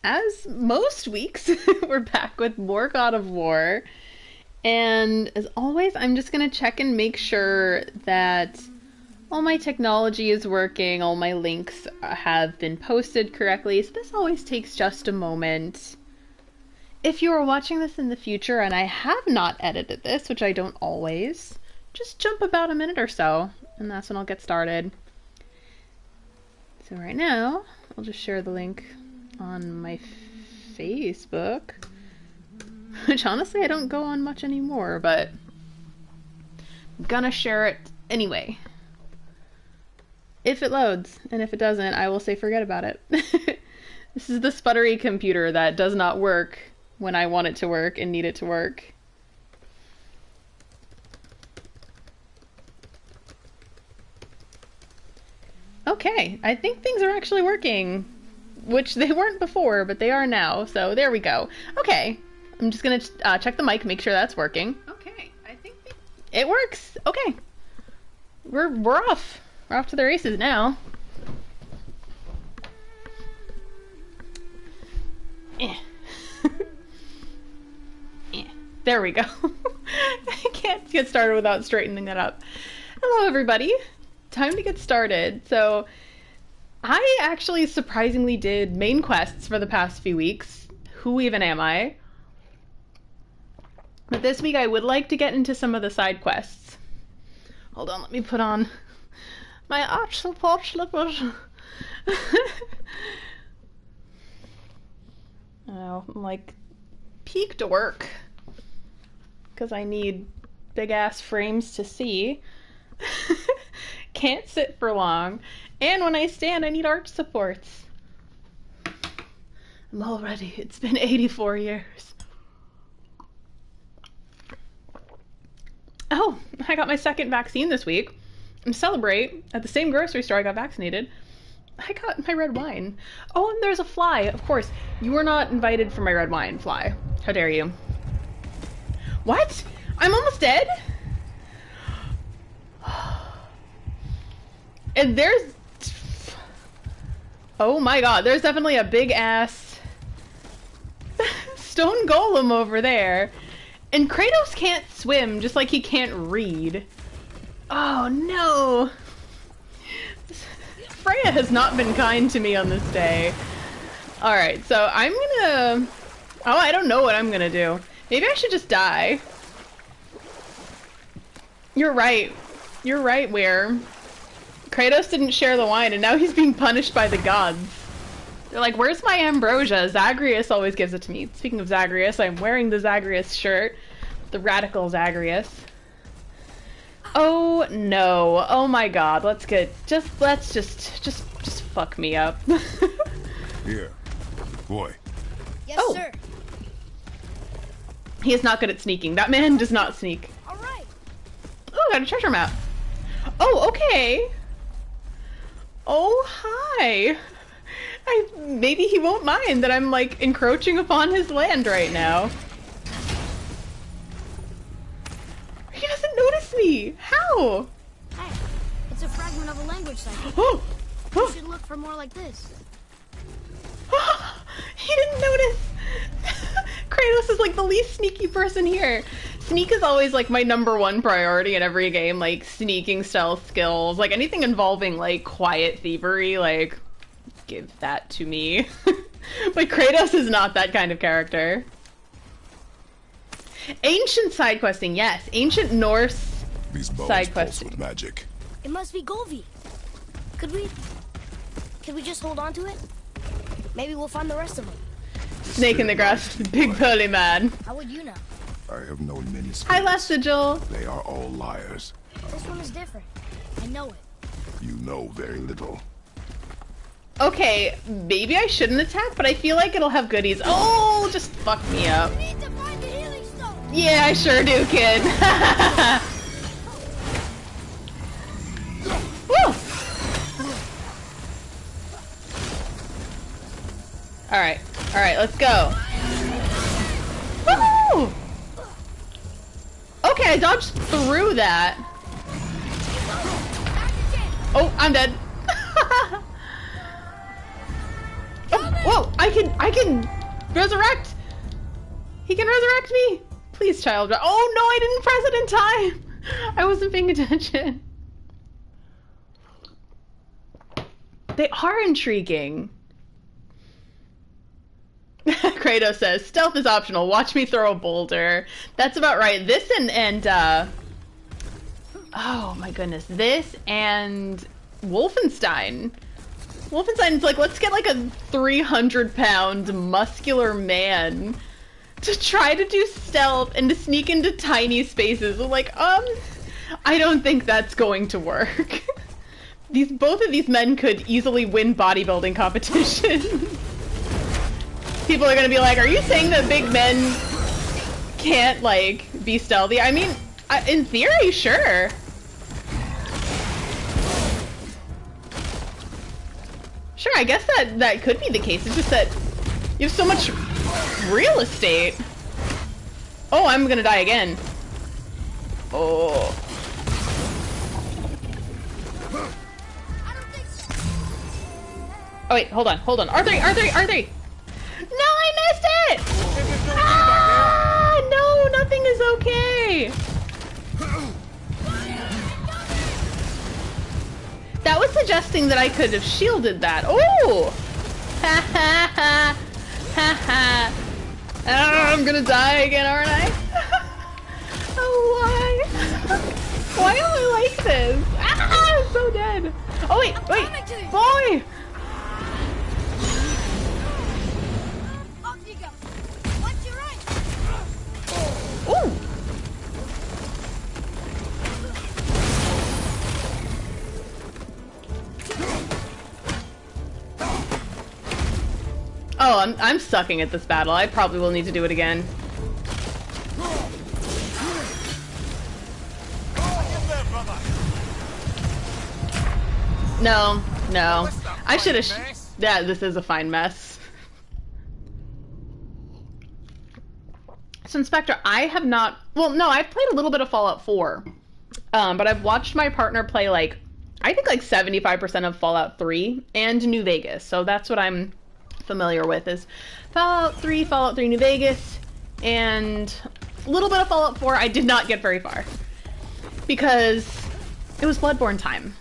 as most weeks, we're back with more God of War. And as always, I'm just going to check and make sure that all my technology is working, all my links have been posted correctly. So this always takes just a moment. If you are watching this in the future and I have not edited this, which I don't always, just jump about a minute or so, and that's when I'll get started. So right now, I'll just share the link on my Facebook, which honestly I don't go on much anymore, but I'm gonna share it anyway. If it loads, and if it doesn't, I will say forget about it. This is the sputtery computer that does not work when I want it to work and need it to work. Okay, I think things are actually working, which they weren't before, but they are now, so there we go. Okay, I'm just gonna check the mic, make sure that's working. Okay, I think it works. Okay, we're off. We're off to the races now. There we go. I can't get started without straightening that up. Hello, everybody. Time to get started. So I actually surprisingly did main quests for the past few weeks. Who even am I? But this week I would like to get into some of the side quests. Hold on, let me put on my arch support slippers. Oh, I'm like peak to work because I need big ass frames to see. Can't sit for long, and when I stand I need arch supports. I'm all ready. It's been 84 years. Oh, I got my second vaccine this week. And celebrate, at the same grocery store I got vaccinated, I got my red wine. Oh, and there's a fly. Of course, you were not invited for my red wine, fly. How dare you? What? I'm almost dead? And there's... Oh my god, there's definitely a big ass stone golem over there. And Kratos can't swim, just like he can't read. Oh no! Freya has not been kind to me on this day. Alright, so I'm gonna... Oh, I don't know what I'm gonna do. Maybe I should just die. You're right. You're right, Where Kratos didn't share the wine, and now he's being punished by the gods. They're like, where's my ambrosia? Zagreus always gives it to me. Speaking of Zagreus, I'm wearing the Zagreus shirt. The radical Zagreus. Oh no. Oh my god. Let's just fuck me up. Here. Boy. Yes, sir. He is not good at sneaking. That man does not sneak. Alright. Oh, got a treasure map. Oh, okay. Oh, hi. Maybe he won't mind that I'm, like, encroaching upon his land right now. He doesn't notice me! How? Hey, it's a fragment of a language cycle. Oh! You should look for more like this. He didn't notice! Kratos is, like, the least sneaky person here. Sneak is always, like, my #1 priority in every game, like, sneaking stealth skills, like, anything involving, like, quiet thievery, like, give that to me. But Kratos is not that kind of character. Ancient side questing, yes. Ancient Norse side questing. With magic. It must be Golvi. Could we just hold on to it? Maybe we'll find the rest of them. Snake in the grass, big pearly man. How would you know? I have known many spirits. Hi, Last Sigil. They are all liars. This one is different. I know it. You know very little. Okay, maybe I shouldn't attack, but I feel like it'll have goodies. Oh, just fuck me up. We need to find the healing stone. Yeah, I sure do, kid. Woo! Alright, let's go. Woohoo! Okay, I dodged through that. Oh, I'm dead. Oh. Whoa! I can resurrect! He can resurrect me! Please, child. Oh no, I didn't press it in time! I wasn't paying attention. They are intriguing. Kratos says, stealth is optional. Watch me throw a boulder. That's about right. This and oh my goodness. This and Wolfenstein. Wolfenstein's like, let's get like a 300-pound muscular man to try to do stealth and to sneak into tiny spaces. I'm like, I don't think that's going to work. Both of these men could easily win bodybuilding competitions. People are gonna be like, are you saying that big men can't, like, be stealthy? I mean, in theory, sure. Sure, I guess that could be the case. It's just that you have so much real estate. Oh, I'm gonna die again. Oh. Oh wait, hold on. R3! No, I missed it! Ah, no, nothing is okay. That was suggesting that I could have shielded that. Oh! Ha ha ha! Ha ha! Oh, I'm gonna die again, aren't I? Oh, why? Why am I like this? Ah, I'm so dead. Oh wait, boy! Ooh! Oh, I'm sucking at this battle. I probably will need to do it again. No. I should have. Yeah, this is a fine mess. So, Inspector, I have not... Well, no, I've played a little bit of Fallout 4. But I've watched my partner play, like, I think, like, 75% of Fallout 3 and New Vegas. So that's what I'm familiar with, is Fallout 3 New Vegas, and a little bit of Fallout 4. I did not get very far. Because it was Bloodborne time.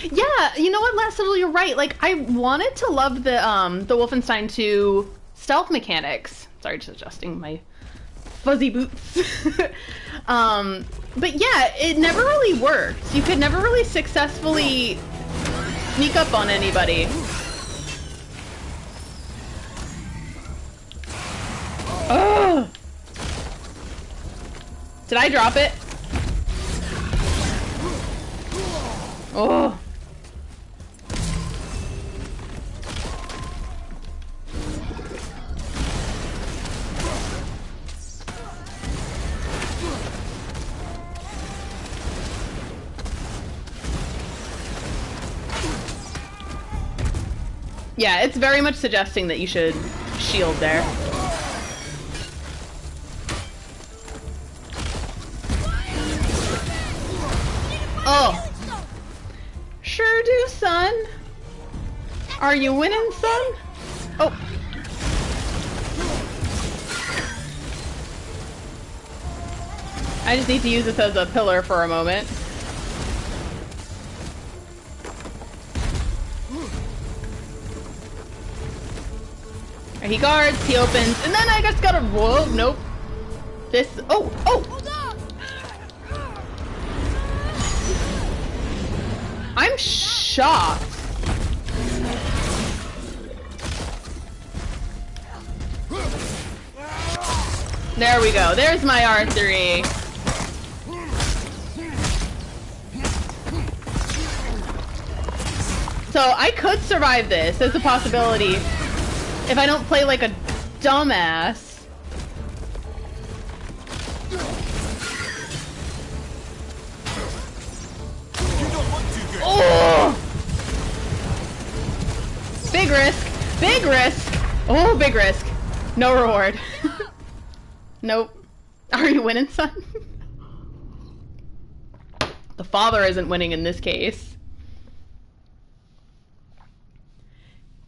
Yeah, you know what, Lassiter, you're right. Like, I wanted to love the Wolfenstein 2... stealth mechanics. Sorry, just adjusting my fuzzy boots. But yeah, it never really worked. You could never really successfully sneak up on anybody. Ugh! Did I drop it? Oh. Yeah, it's very much suggesting that you should shield there. Oh. Sure do, son. Are you winning, son? Oh. I just need to use this as a pillar for a moment. He guards, he opens, and then I just gotta, whoa, nope. This, oh! I'm shocked. There we go, there's my R3. So I could survive this, there's a possibility. If I don't play like a dumbass. Oh! Big risk. Big risk. Oh, big risk. No reward. Nope. Are you winning, son? The father isn't winning in this case.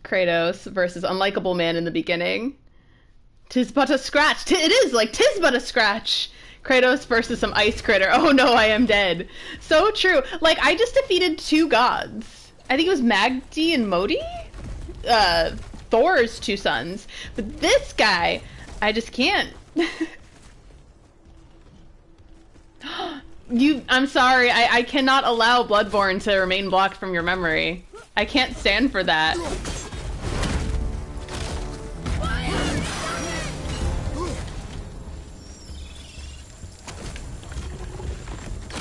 Kratos versus unlikable man in the beginning. Tis but a scratch. It is like tis but a scratch. Kratos versus some ice critter. Oh no, I am dead. So true. Like, I just defeated 2 gods. I think it was Magdi and Modi? Thor's 2 sons. But this guy, I just can't. I'm sorry, I cannot allow Bloodborne to remain blocked from your memory. I can't stand for that.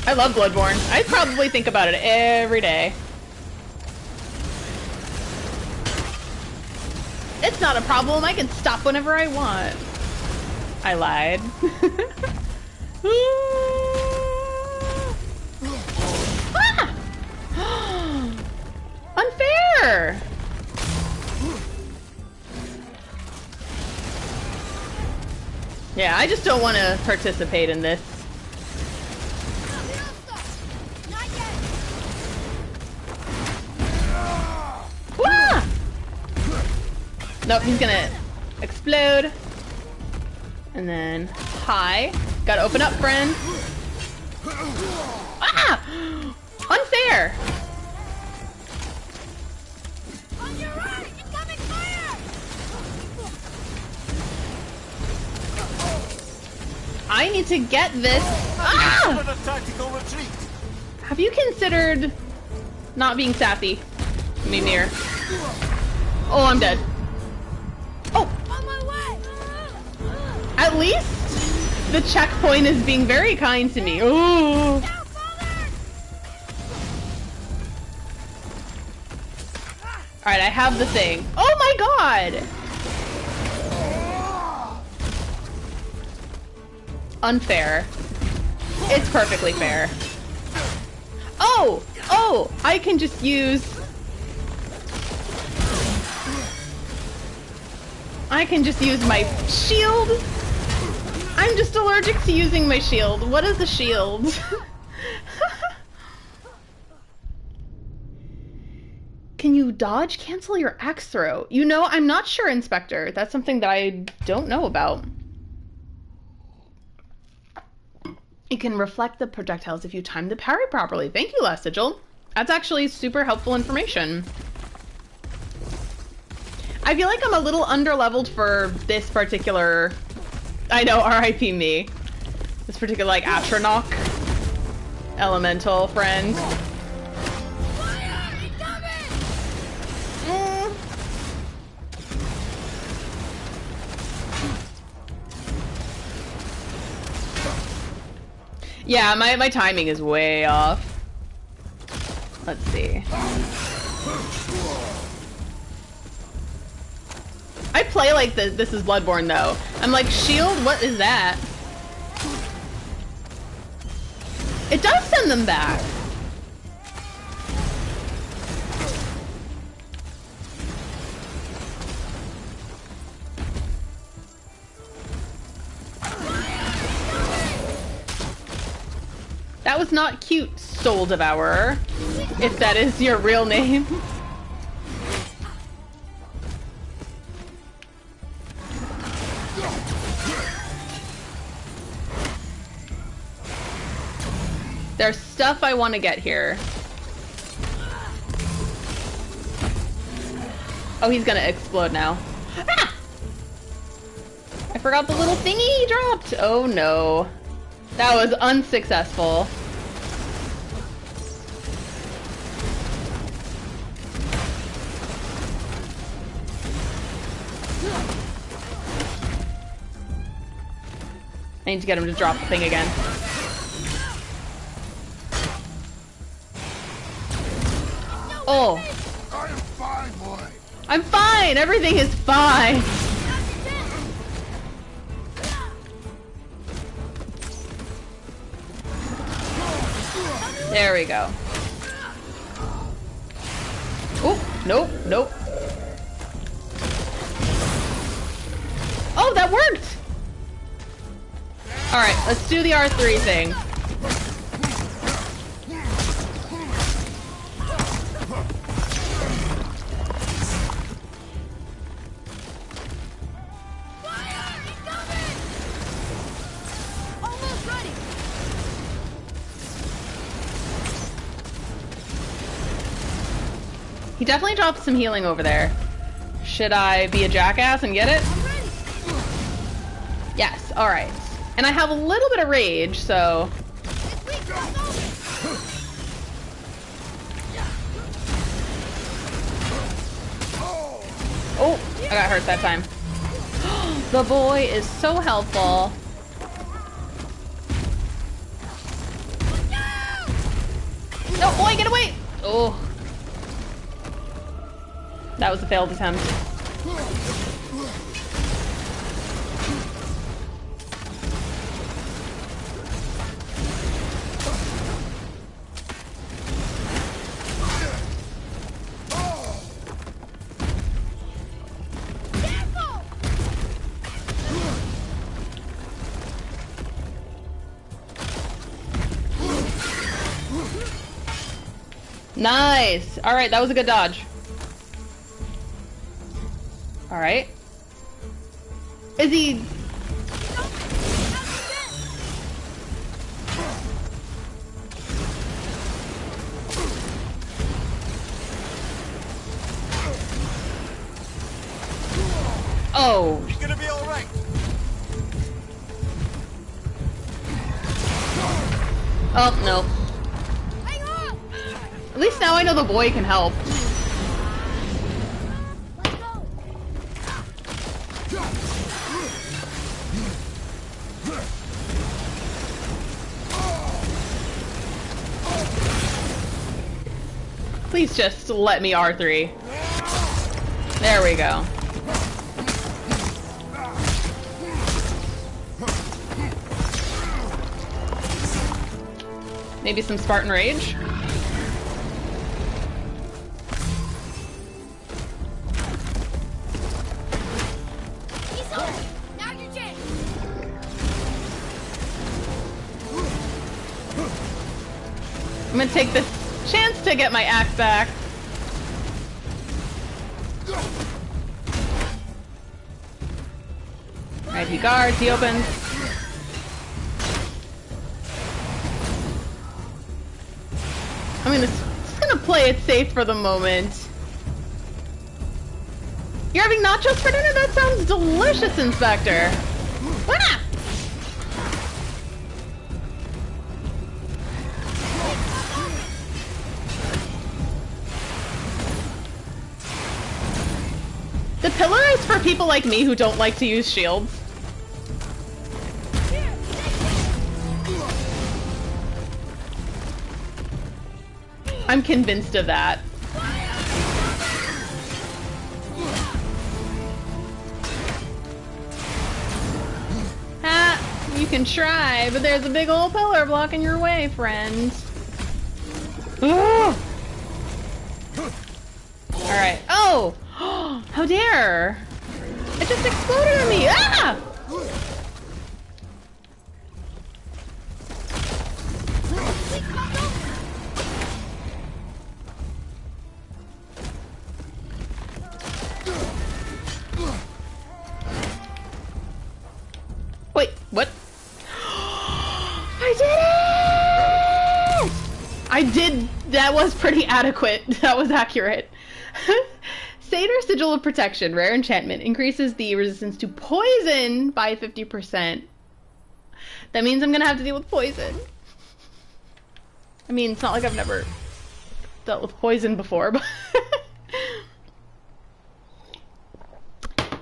I love Bloodborne. I probably think about it every day. It's not a problem. I can stop whenever I want. I lied. Ah! Unfair! Yeah, I just don't want to participate in this. Ah! Nope, he's gonna explode. And then, hi. Gotta open up, friend. Ah! Unfair! On your right! Incoming fire! I need to get this. Ah! Tactical retreat. Have you considered not being sassy? Mimir. Oh, I'm dead. Oh! On my way! At least the checkpoint is being very kind to me. Ooh. Down, father! Alright, I have the thing. Oh my god! Unfair. It's perfectly fair. Oh! Oh! I can just use... I can just use my shield? I'm just allergic to using my shield. What is a shield? Can you dodge cancel your axe throw? You know, I'm not sure, Inspector. That's something that I don't know about. It can reflect the projectiles if you time the parry properly. Thank you, Last Sigil. That's actually super helpful information. I feel like I'm a little underleveled for this particular... I know, R.I.P. me. This particular, like, Atronach elemental friend. Fire! Incoming! Yeah, my timing is way off. Let's see. I play like this is Bloodborne though. I'm like, shield? What is that? It does send them back. That was not cute, Soul Devourer. If that is your real name. There's stuff I want to get here. Oh, he's gonna explode now. Ah! I forgot the little thingy he dropped. Oh no. That was unsuccessful. I need to get him to drop the thing again. Oh. I am fine, boy. I'm fine! Everything is fine! There we go. Oh, nope, nope. Oh, that worked! Alright, let's do the R3 thing. He definitely dropped some healing over there. Should I be a jackass and get it? Yes, alright. And I have a little bit of rage, so... Oh, I got hurt that time. The boy is so helpful. No, boy, get away! Oh. That was a failed attempt. Nice! Alright, that was a good dodge. Alright. Is he... Oh. He's gonna be alright. Oh, no. At least now I know the boy can help. Let's go. Please just let me R3. There we go. Maybe some Spartan Rage? I'm gonna take this chance to get my axe back. Alright, he guards, he opens. I'm just gonna play it safe for the moment. You're having nachos for dinner? That sounds delicious, Inspector. Ah! The pillar is for people like me who don't like to use shields. I'm convinced of that. Ha! You can try, but there's a big old pillar blocking your way, friend. Alright. Oh! How dare! It just exploded on me! Ah! Wait, what? I did it! I did. That was pretty adequate. That was accurate. Satyr Sigil of Protection, rare enchantment, increases the resistance to poison by 50%. That means I'm gonna have to deal with poison. I mean, it's not like I've never dealt with poison before, but...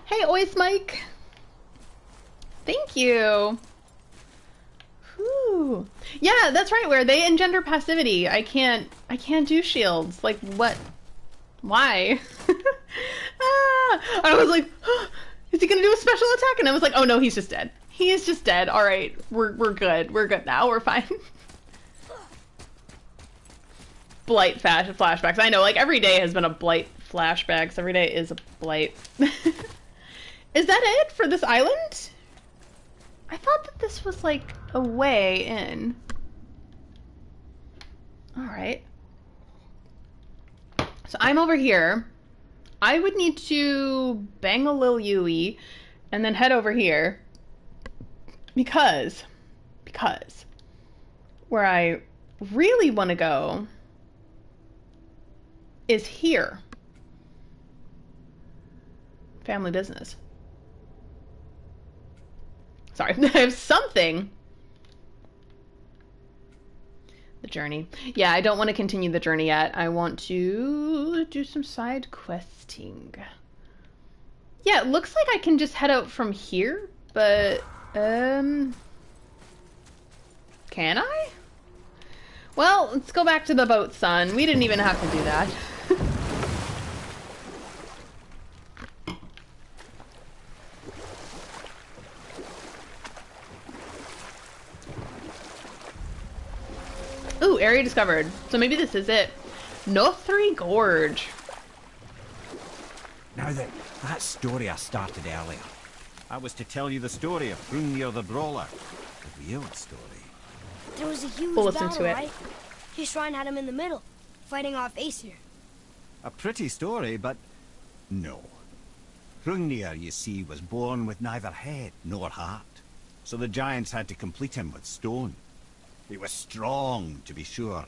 Hey, Ois Mike! Thank you! Whew. Yeah, that's right, where they engender passivity. I can't do shields. Like, what? Why? I was like, oh, is he gonna do a special attack? And I was like, oh no, he's just dead. He is just dead. All right, we're good. We're good now. We're fine. Blight flashbacks. I know, like every day has been a blight flashbacks. Every day is a blight. Is that it for this island? I thought that this was like a way in. All right. So I'm over here. I would need to bang a little Yui and then head over here because where I really want to go is here. Family business. Sorry, I have something. The journey. Yeah, I don't want to continue the journey yet. I want to do some side questing. Yeah, it looks like I can just head out from here, but, can I? Well, let's go back to the boat, son. We didn't even have to do that. Ooh, area discovered. So maybe this is it. Nothri Gorge. Now that story I started earlier, I was to tell you the story of Hrungnir the Brawler. The real story. There was a huge We'll listen battle, to it. right? His shrine had him in the middle, fighting off Aesir. A pretty story, but no. Hrungnir, you see, was born with neither head nor heart. So the giants had to complete him with stone. He was strong, to be sure,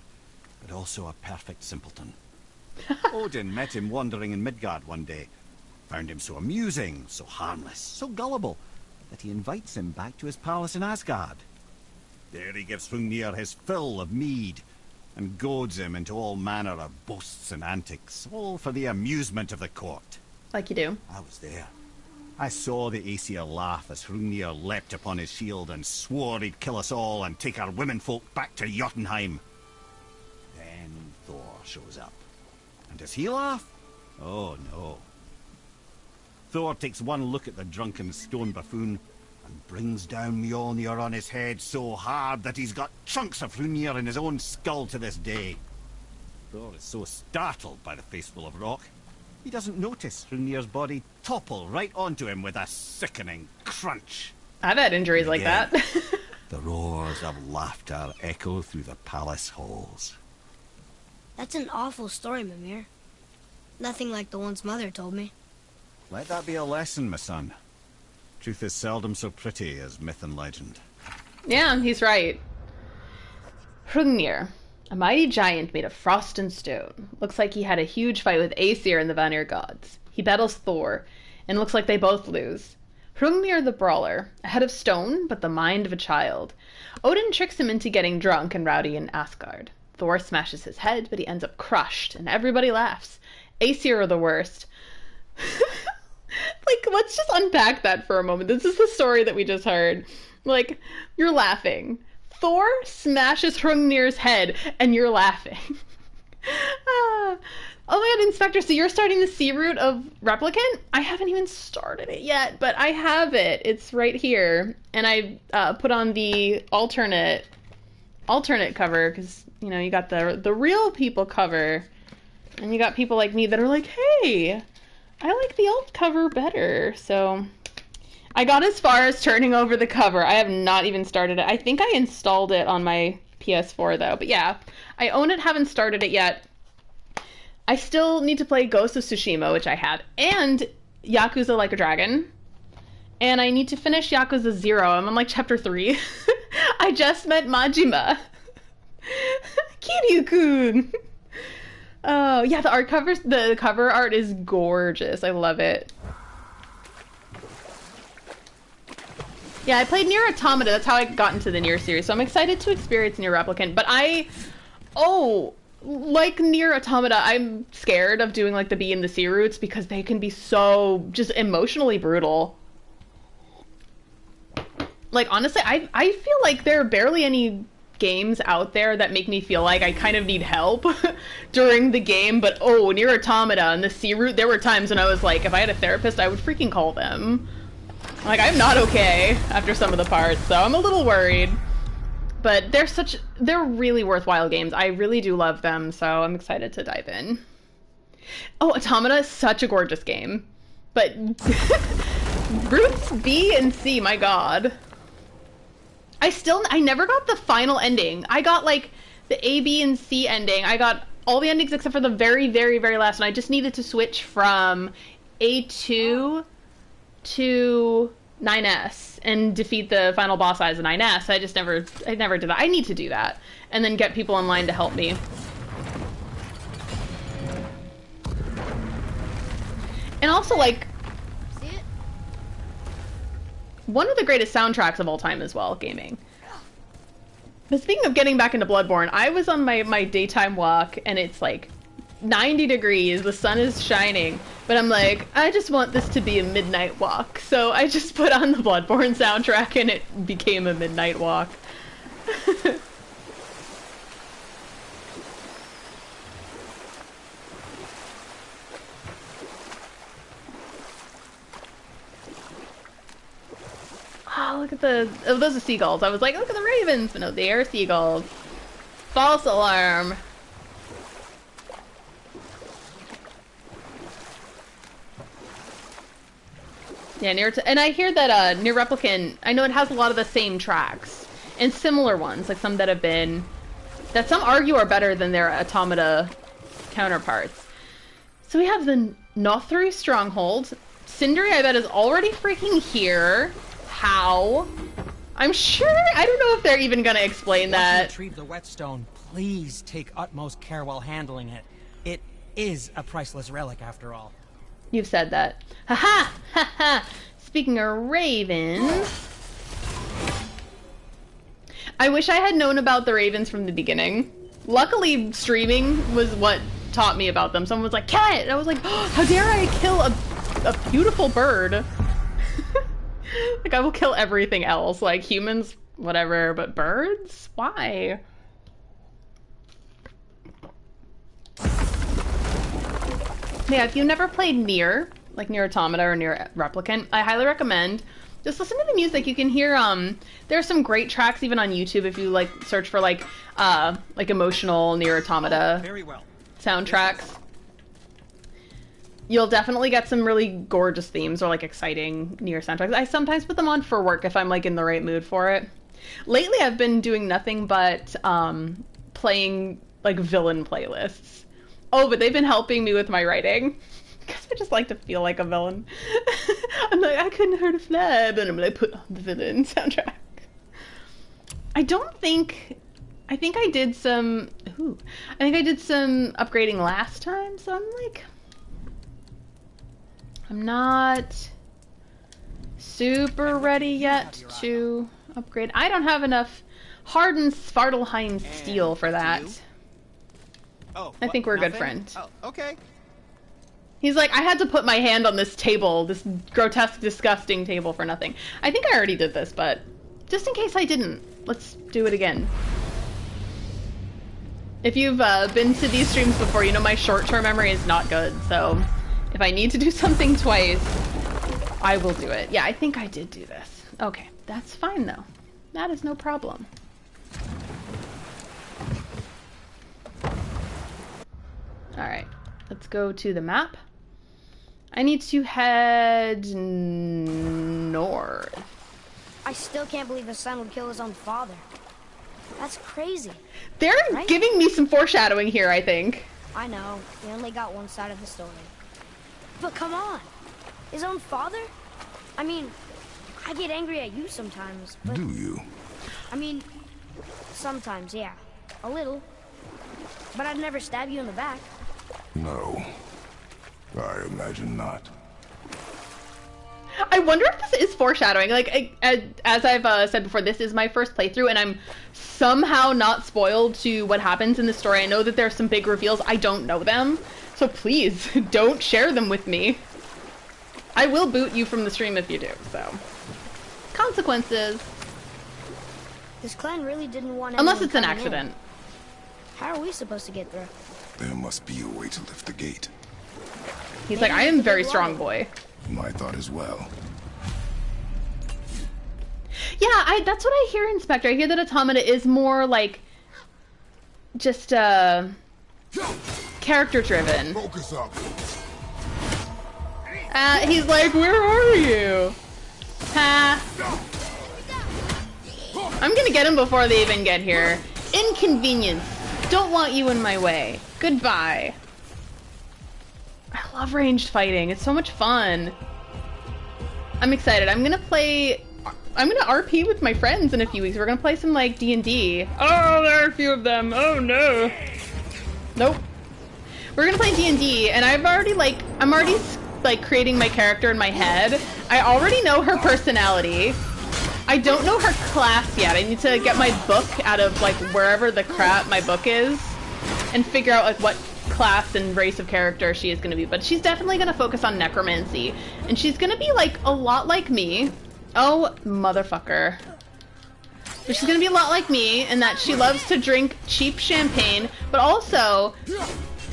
but also a perfect simpleton. Odin met him wandering in Midgard one day. Found him so amusing, so harmless, so gullible, that he invites him back to his palace in Asgard. There he gives Hrungnir his fill of mead, and goads him into all manner of boasts and antics, all for the amusement of the court. Like you do. I was there. I saw the Aesir laugh as Hrungnir leapt upon his shield and swore he'd kill us all and take our womenfolk back to Jotunheim. Then Thor shows up. And does he laugh? Oh no. Thor takes one look at the drunken stone buffoon and brings down Mjolnir on his head so hard that he's got chunks of Hrungnir in his own skull to this day. Thor is so startled by the face full of rock, he doesn't notice Hrungnir's body topple right onto him with a sickening crunch. I've had injuries like that. The roars of laughter echo through the palace halls. That's an awful story, Mimir. Nothing like the ones Mother told me. Let that be a lesson, my son. Truth is seldom so pretty as myth and legend. Yeah, he's right. Hrungnir, a mighty giant made of frost and stone. Looks like he had a huge fight with Aesir and the Vanir gods. He battles Thor, and looks like they both lose. Hrungnir the Brawler, a head of stone, but the mind of a child. Odin tricks him into getting drunk and rowdy in Asgard. Thor smashes his head, but he ends up crushed, and everybody laughs. Aesir are the worst. Like, let's just unpack that for a moment. This is the story that we just heard. Like, you're laughing. Thor smashes Hrungnir's head, and you're laughing. Oh my god, Inspector, so you're starting the sea route of Replicant? I haven't even started it yet, but I have it. It's right here. And I put on the alternate cover, because, you know, you got the real people cover, and you got people like me that are like, hey, I like the alt cover better. So I got as far as turning over the cover. I have not even started it. I think I installed it on my PS4 though. But yeah, I own it, haven't started it yet. I still need to play Ghost of Tsushima, which I have, and Yakuza Like a Dragon. And I need to finish Yakuza 0. I'm on like chapter 3. I just met Majima. Kiryu-kun. Oh, yeah, the cover art is gorgeous. I love it. Yeah, I played Nier Automata. That's how I got into the Nier series. So I'm excited to experience Nier Replicant. But like Nier Automata, I'm scared of doing like the B and the C routes because they can be so just emotionally brutal. Like, honestly, I feel like there are barely any games out there that make me feel like I kind of need help during the game, but Nier Automata and the C route, there were times when I was like, if I had a therapist, I would freaking call them. Like, I'm not okay after some of the parts, so I'm a little worried. But they're really worthwhile games. I really do love them, so I'm excited to dive in. Oh, Automata is such a gorgeous game. But routes B and C, my god. I never got the final ending. I got like the A, B, and C ending. I got all the endings except for the very, very, very last one. I just needed to switch from A2 to 9S and defeat the final boss as a 9S. I never did that. I need to do that. And then get people online to help me. And also, like, One of the greatest soundtracks of all time as well, gaming. But speaking of getting back into Bloodborne, I was on my daytime walk, and it's like 90 degrees, the sun is shining, but I'm like, I just want this to be a midnight walk. So I just put on the Bloodborne soundtrack, and it became a midnight walk. Oh, look at the... Oh, those are seagulls. I was like, look at the ravens. But no, they are seagulls. False alarm. Yeah, and I hear that Near Replicant, I know it has a lot of the same tracks. And similar ones, like some that have been... That some argue are better than their Automata counterparts. So we have the Nothri Stronghold. Sindri, I bet, is already freaking here. How? I'm sure... I don't know if they're even gonna explain that. Once you retrieve the Whetstone, please take utmost care while handling it. It is a priceless relic, after all. You've said that. Haha! Haha! Speaking of ravens... I wish I had known about the ravens from the beginning. Luckily, streaming was what taught me about them. Someone was like, kill it! And I was like, oh, how dare I kill a beautiful bird? Like, I will kill everything else. Like, humans, whatever, but birds? Why? Yeah, if you've never played Nier, like Nier Automata or Nier Replicant, I highly recommend. Just listen to the music. You can hear, there are some great tracks even on YouTube if you, like, search for, like emotional Nier Automata soundtracks. You'll definitely get some really gorgeous themes or, like, exciting Nier soundtracks. I sometimes put them on for work if I'm, like, in the right mood for it. Lately, I've been doing nothing but playing, like, villain playlists. Oh, but they've been helping me with my writing. Because I just like to feel like a villain. I'm like, I couldn't hurt a fly, but I'm gonna put on the villain soundtrack. I think I did some... Ooh. I think I did some upgrading last time, so I'm like... I'm not super ready yet to upgrade. I don't have enough hardened Svartalheim steel for that. Oh, I think we're a good friend. Oh, okay. He's like, I had to put my hand on this table, this grotesque, disgusting table for nothing. I think I already did this, but just in case I didn't, let's do it again. If you've been to these streams before, you know my short-term memory is not good, so if I need to do something twice, I will do it. Yeah, I think I did do this. Okay, that's fine though. That is no problem. Alright, let's go to the map. I need to head north. I still can't believe his son would kill his own father. That's crazy. They're right? giving me some foreshadowing here, I think. I know. We only got one side of the story. But come on. His own father? I mean, I get angry at you sometimes, but... Do you? I mean, sometimes, yeah. A little. But I'd never stab you in the back. No. I imagine not. I wonder if this is foreshadowing. Like, as I've said before, this is my first playthrough, and I'm somehow not spoiled to what happens in the story. I know that there's some big reveals. I don't know them. So please, don't share them with me. I will boot you from the stream if you do, so. Consequences. This clan really didn't want Unless anyone it's an coming in. accident. How are we supposed to get through? There must be a way to lift the gate. He's like, I am very strong, boy. My thought as well. Yeah, that's what I hear, Inspector. I hear that Automata is more like just character driven. Focus up. He's like, where are you? Ha. I'm gonna get him before they even get here. Inconvenience. Don't want you in my way. Goodbye. I love ranged fighting. It's so much fun. I'm excited. I'm gonna RP with my friends in a few weeks. We're gonna play some, like, D&D. Oh, there are a few of them. Oh, no. Nope. We're gonna play D&D, and I'm already, like, creating my character in my head. I already know her personality. I don't know her class yet. I need to get my book out of like wherever the crap my book is and figure out like what class and race of character she is going to be. But she's definitely going to focus on necromancy. And she's going to be like a lot like me. Oh, motherfucker. But she's going to be a lot like me in that she loves to drink cheap champagne, but also,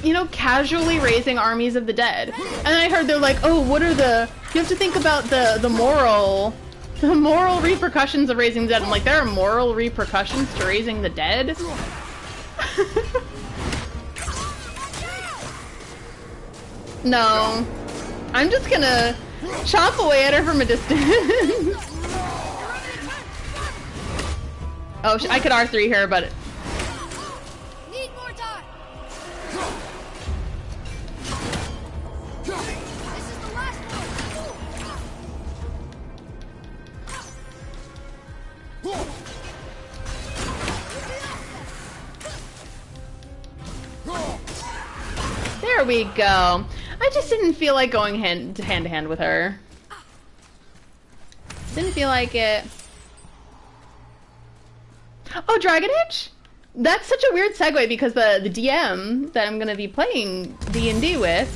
you know, casually raising armies of the dead. And then I heard they're like, oh, what are the... You have to think about the moral repercussions of raising the dead. I'm like, there are moral repercussions to raising the dead? No. I'm just gonna chomp away at her from a distance. Oh, I could R3 her, but... Need more time. This is the last one. There we go. I just didn't feel like going hand to hand with her. Didn't feel like it. Oh, Dragon Age? That's such a weird segue because the DM that I'm gonna be playing D&D with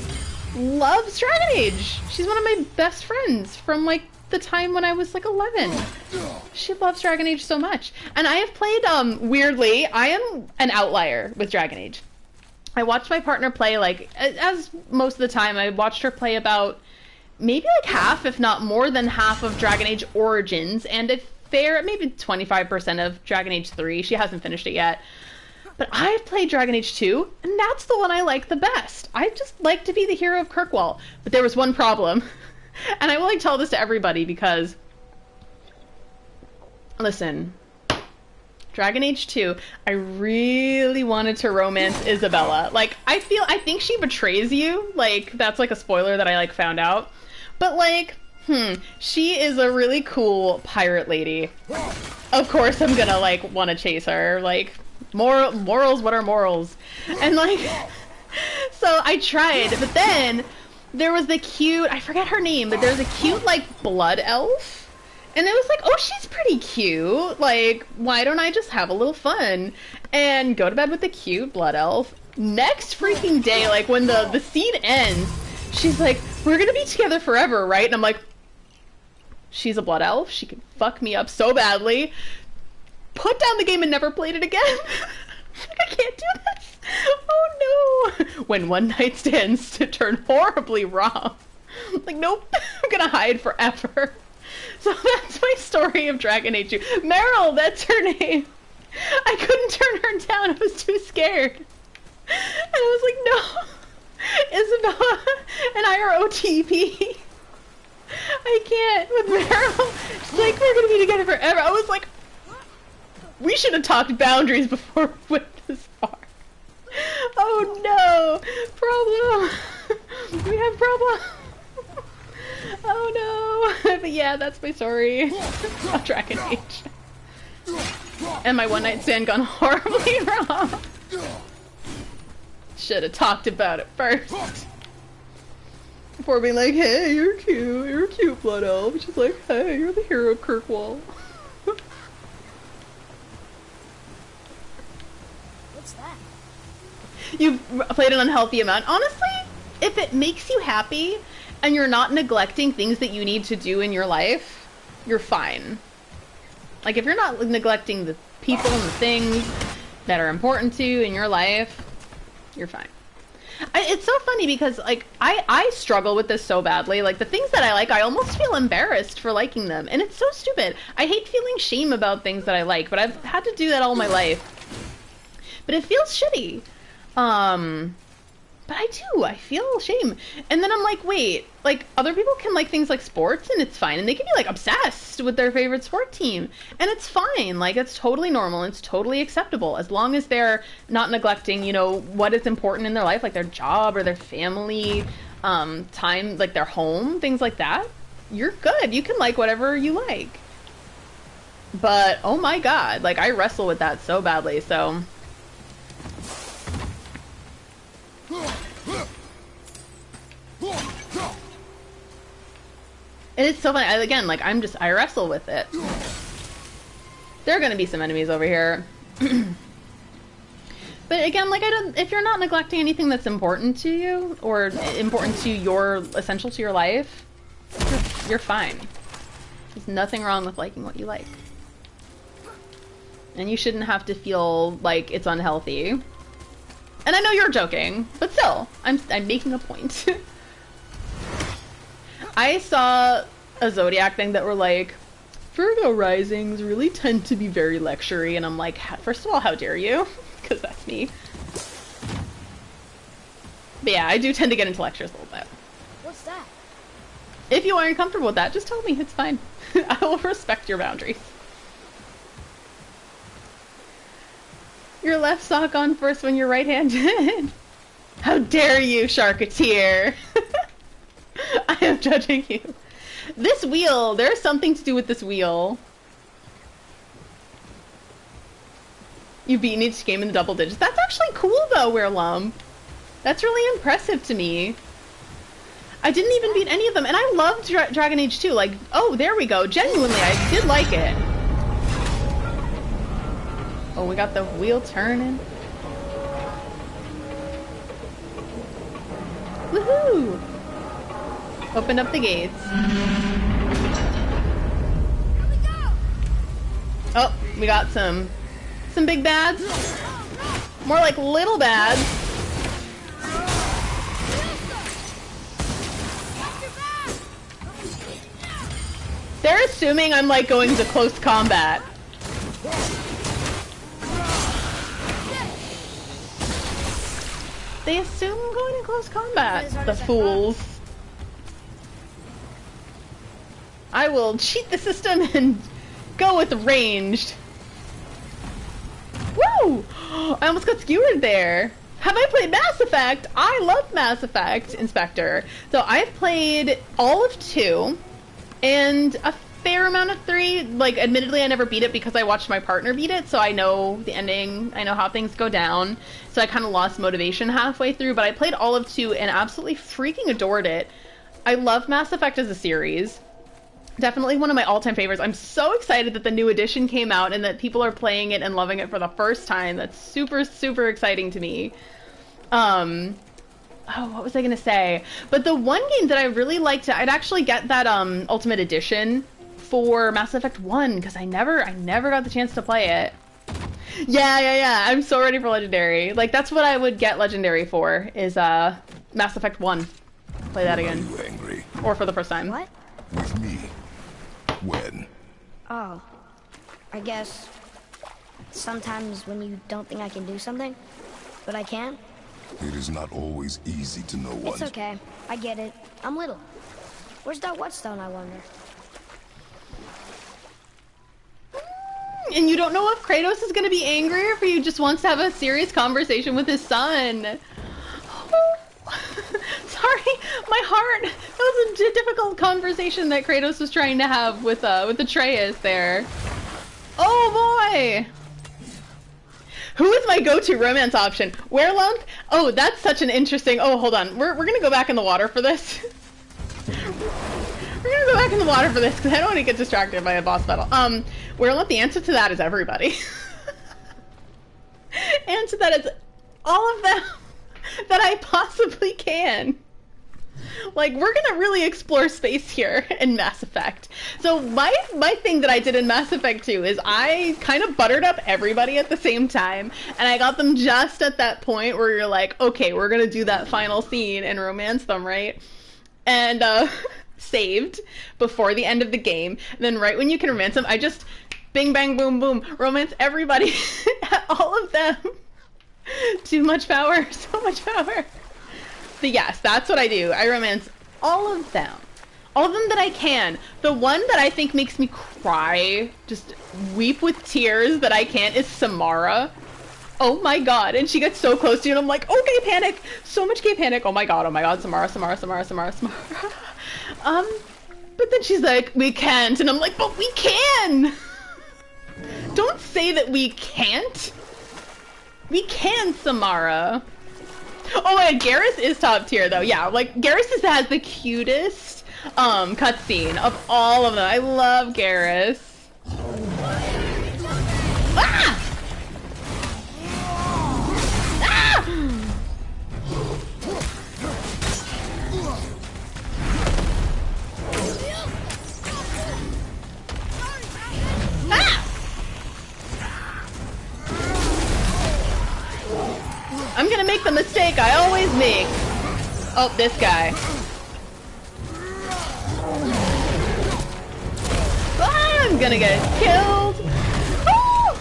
loves Dragon Age. She's one of my best friends from like the time when I was like 11. She loves Dragon Age so much. And I have played, weirdly, I am an outlier with Dragon Age. I watched my partner play, like, as most of the time, I watched her play about maybe like half, if not more than half of Dragon Age Origins, and a fair, maybe 25% of Dragon Age 3. She hasn't finished it yet. But I've played Dragon Age 2, and that's the one I like the best. I just like to be the hero of Kirkwall. But there was one problem. And I will like tell this to everybody because, listen, Dragon Age 2, I really wanted to romance Isabella. Like, I think she betrays you. Like, that's like a spoiler that I like found out. But like, she is a really cool pirate lady. Of course I'm gonna like want to chase her. Like, morals, what are morals? And like, so I tried, but then there was the cute, I forget her name, but there's a cute like blood elf. And it was like, oh, she's pretty cute. Like, why don't I just have a little fun and go to bed with the cute blood elf? Next freaking day, like when the scene ends, she's like, we're gonna be together forever, right? And I'm like, she's a blood elf. She can fuck me up so badly. Put down the game and never played it again. I can't do this. Oh no. When one night stands to turn horribly wrong. Like, nope, I'm gonna hide forever. So that's my story of Dragon Age 2. Meryl, that's her name. I couldn't turn her down. I was too scared. And I was like, no. Isabella and I are OTP. I can't with Meryl. She's like, we're going to be together forever. I was like, we should have talked boundaries before we went this far. Oh no. Problem. We have problem. Oh no. But yeah, that's my story of Dragon Age. And my one night stand gone horribly wrong. Should have talked about it first. Before being like, hey, you're a cute blood elf. She's like, hey, you're the hero of Kirkwall. What's that? You've played an unhealthy amount. Honestly, if it makes you happy and you're not neglecting things that you need to do in your life, you're fine. Like, if you're not neglecting the people and the things that are important to you in your life, you're fine. It's so funny because, like, I struggle with this so badly. Like, the things that I like, I almost feel embarrassed for liking them. And it's so stupid. I hate feeling shame about things that I like, but I've had to do that all my life. But it feels shitty. But I do. I feel shame. And then I'm like, wait, like, other people can like things like sports and it's fine. And they can be like obsessed with their favorite sport team. And it's fine. Like, it's totally normal. And it's totally acceptable. As long as they're not neglecting, you know, what is important in their life, like their job or their family, time, like their home, things like that. You're good. You can like whatever you like. But, oh my God, like, I wrestle with that so badly, so... And it's so funny. Again, like, I wrestle with it. There are gonna be some enemies over here. But again, like, if you're not neglecting anything that's important to you, or important to essential to your life, you're fine. There's nothing wrong with liking what you like. And you shouldn't have to feel like it's unhealthy. And I know you're joking, but still, I'm making a point. I saw a Zodiac thing that were like, Virgo risings really tend to be very lectury, and I'm like, first of all, how dare you? Because that's me. But yeah, I do tend to get into lectures a little bit. What's that? If you aren't comfortable with that, just tell me, it's fine. I will respect your boundaries. Your left sock on first when you're right-handed. How dare you, Sharketeer! I am judging you. This wheel, there's something to do with this wheel. You've beaten each game in the double digits. That's actually cool though, Weirlump. That's really impressive to me. I didn't even beat any of them, and I loved Dragon Age 2. Like, oh, there we go. Genuinely, I did like it. Oh, we got the wheel turning. Woohoo! Open up the gates. Oh, we got some big bads. More like little bads. They're assuming I'm like going to close combat. They assume I'm going to close combat. The fools. I will cheat the system and go with ranged. Woo! I almost got skewered there. Have I played Mass Effect? I love Mass Effect, Inspector. So I've played all of 2 and a fair amount of 3. Like, admittedly, I never beat it because I watched my partner beat it, so I know the ending. I know how things go down. So I kind of lost motivation halfway through, but I played all of 2 and absolutely freaking adored it. I love Mass Effect as a series. Definitely one of my all-time favorites. I'm so excited that the new edition came out and that people are playing it and loving it for the first time. That's super, super exciting to me. Oh, what was I gonna say? But the one game that I really liked, I'd actually get that Ultimate Edition for Mass Effect 1 because I never got the chance to play it. Yeah. I'm so ready for Legendary. Like, that's what I would get Legendary for, is Mass Effect 1. Play that again. Are you angry? Or for the first time. What? With me? When? Oh, I guess sometimes when you don't think I can do something, but I can. It is not always easy to know what. It's okay. I get it. I'm little. Where's that Whetstone, I wonder? And you don't know if Kratos is going to be angry or if he just wants to have a serious conversation with his son. Sorry, my heart. That was a difficult conversation that Kratos was trying to have with Atreus there. Oh boy! Who is my go-to romance option? Weirlump? Oh, that's such an interesting... Oh, hold on. We're gonna go back in the water for this. We're gonna go back in the water for this because I don't want to get distracted by a boss battle. Weirlump, the answer to that is everybody. Answer that is all of them that I possibly can. Like, we're gonna really explore space here in Mass Effect. So my thing that I did in Mass Effect 2 is I kind of buttered up everybody at the same time, and I got them just at that point where you're like, okay, we're gonna do that final scene and romance them, right? And saved before the end of the game, and then right when you can romance them, I just bing bang boom boom romance everybody. All of them. Too much power, so much power. But yes, that's what I do. I romance all of them. All of them that I can. The one that I think makes me cry, just weep with tears that I can't, is Samara. Oh my god. And she gets so close to you and I'm like, oh, gay panic. So much gay panic. Oh my god, Samara. But then she's like, we can't. And I'm like, but we can. Don't say that we can't. We can, Samara. Oh my god, Garrus is top tier though. Yeah, like Garrus has the cutest cutscene of all of them. I love Garrus. Ah! Ah! Ah! I'm gonna make the mistake I always make. Oh, this guy. Ah, I'm gonna get killed. Woo!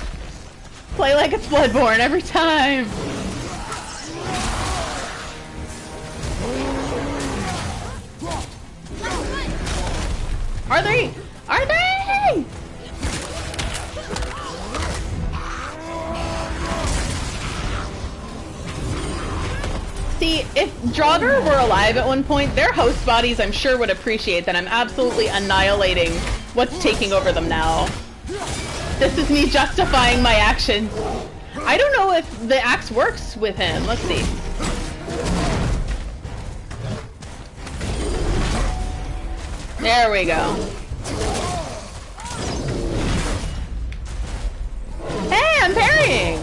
Play like it's Bloodborne every time. Are they? Are they? See, if Draugr were alive at one point, their host bodies I'm sure would appreciate that I'm absolutely annihilating what's taking over them now. This is me justifying my actions. I don't know if the axe works with him. Let's see. There we go. Hey, I'm parrying!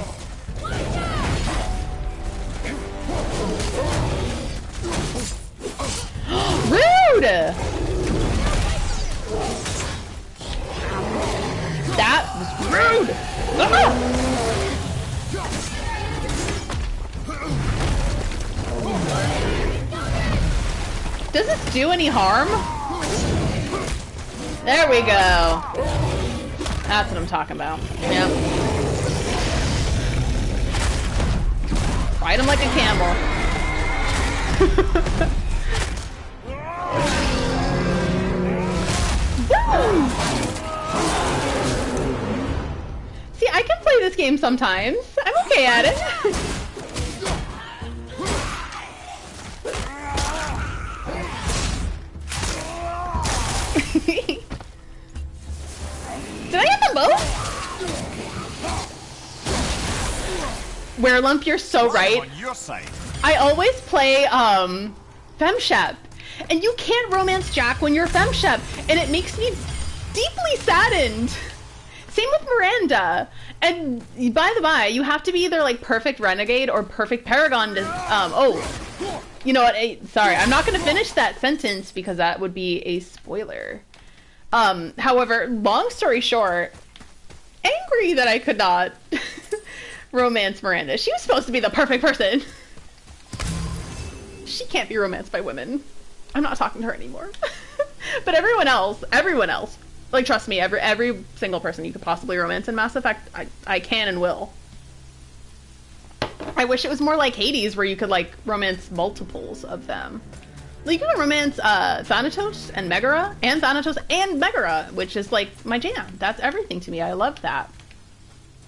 Rude! That was rude! Ah! Does this do any harm? There we go. That's what I'm talking about. Yep. Ride him like a camel. See, I can play this game sometimes. I'm okay at it. Did I get them both? Werelump, you're so right. On your side. I always play FemShep, and you can't romance Jack when you're FemShep, and it makes me deeply saddened. Same with Miranda. And by the by, you have to be either like perfect renegade or perfect paragon to oh, you know what? Sorry, I'm not going to finish that sentence because that would be a spoiler. However, long story short, angry that I could not romance Miranda. She was supposed to be the perfect person. She can't be romanced by women. I'm not talking to her anymore. But everyone else, like trust me, every single person you could possibly romance in Mass Effect, I can and will. I wish it was more like Hades where you could like romance multiples of them. Like, you can romance Thanatos and Megara, and Thanatos and Megara, which is like my jam. That's everything to me. I love that.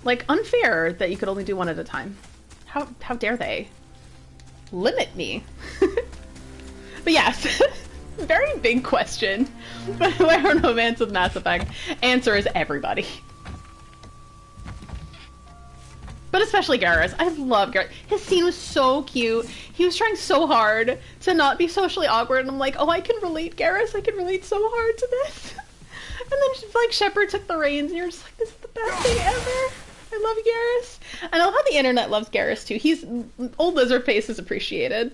Like, unfair that you could only do one at a time. How dare they limit me? But yes, very big question. But who I romance with Mass Effect? Answer is everybody. But especially Garrus. I love Garrus. His scene was so cute. He was trying so hard to not be socially awkward, and I'm like, oh, I can relate, Garrus. I can relate so hard to this. And then, like, Shepard took the reins, and you're just like, this is the best thing ever. I love Garrus. I love how the internet loves Garrus, too. Old Lizardface is appreciated.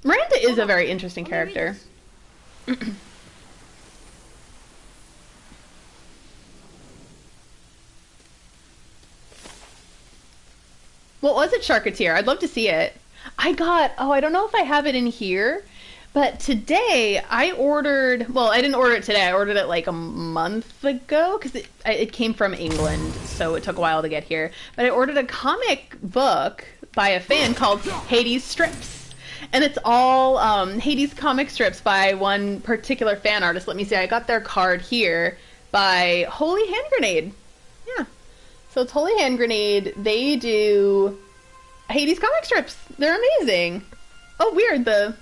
Miranda is a very interesting character. What was it, Sharketeer? I'd love to see it. I don't know if I have it in here, but today I ordered, well, I didn't order it today. I ordered it like a month ago because it came from England, so it took a while to get here. But I ordered a comic book by a fan called Hades Strips. And it's all Hades comic strips by one particular fan artist. Let me see, I got their card here by Holy Hand Grenade. Yeah. So it's Holy Hand Grenade. They do Hades comic strips. They're amazing. Oh, weird. The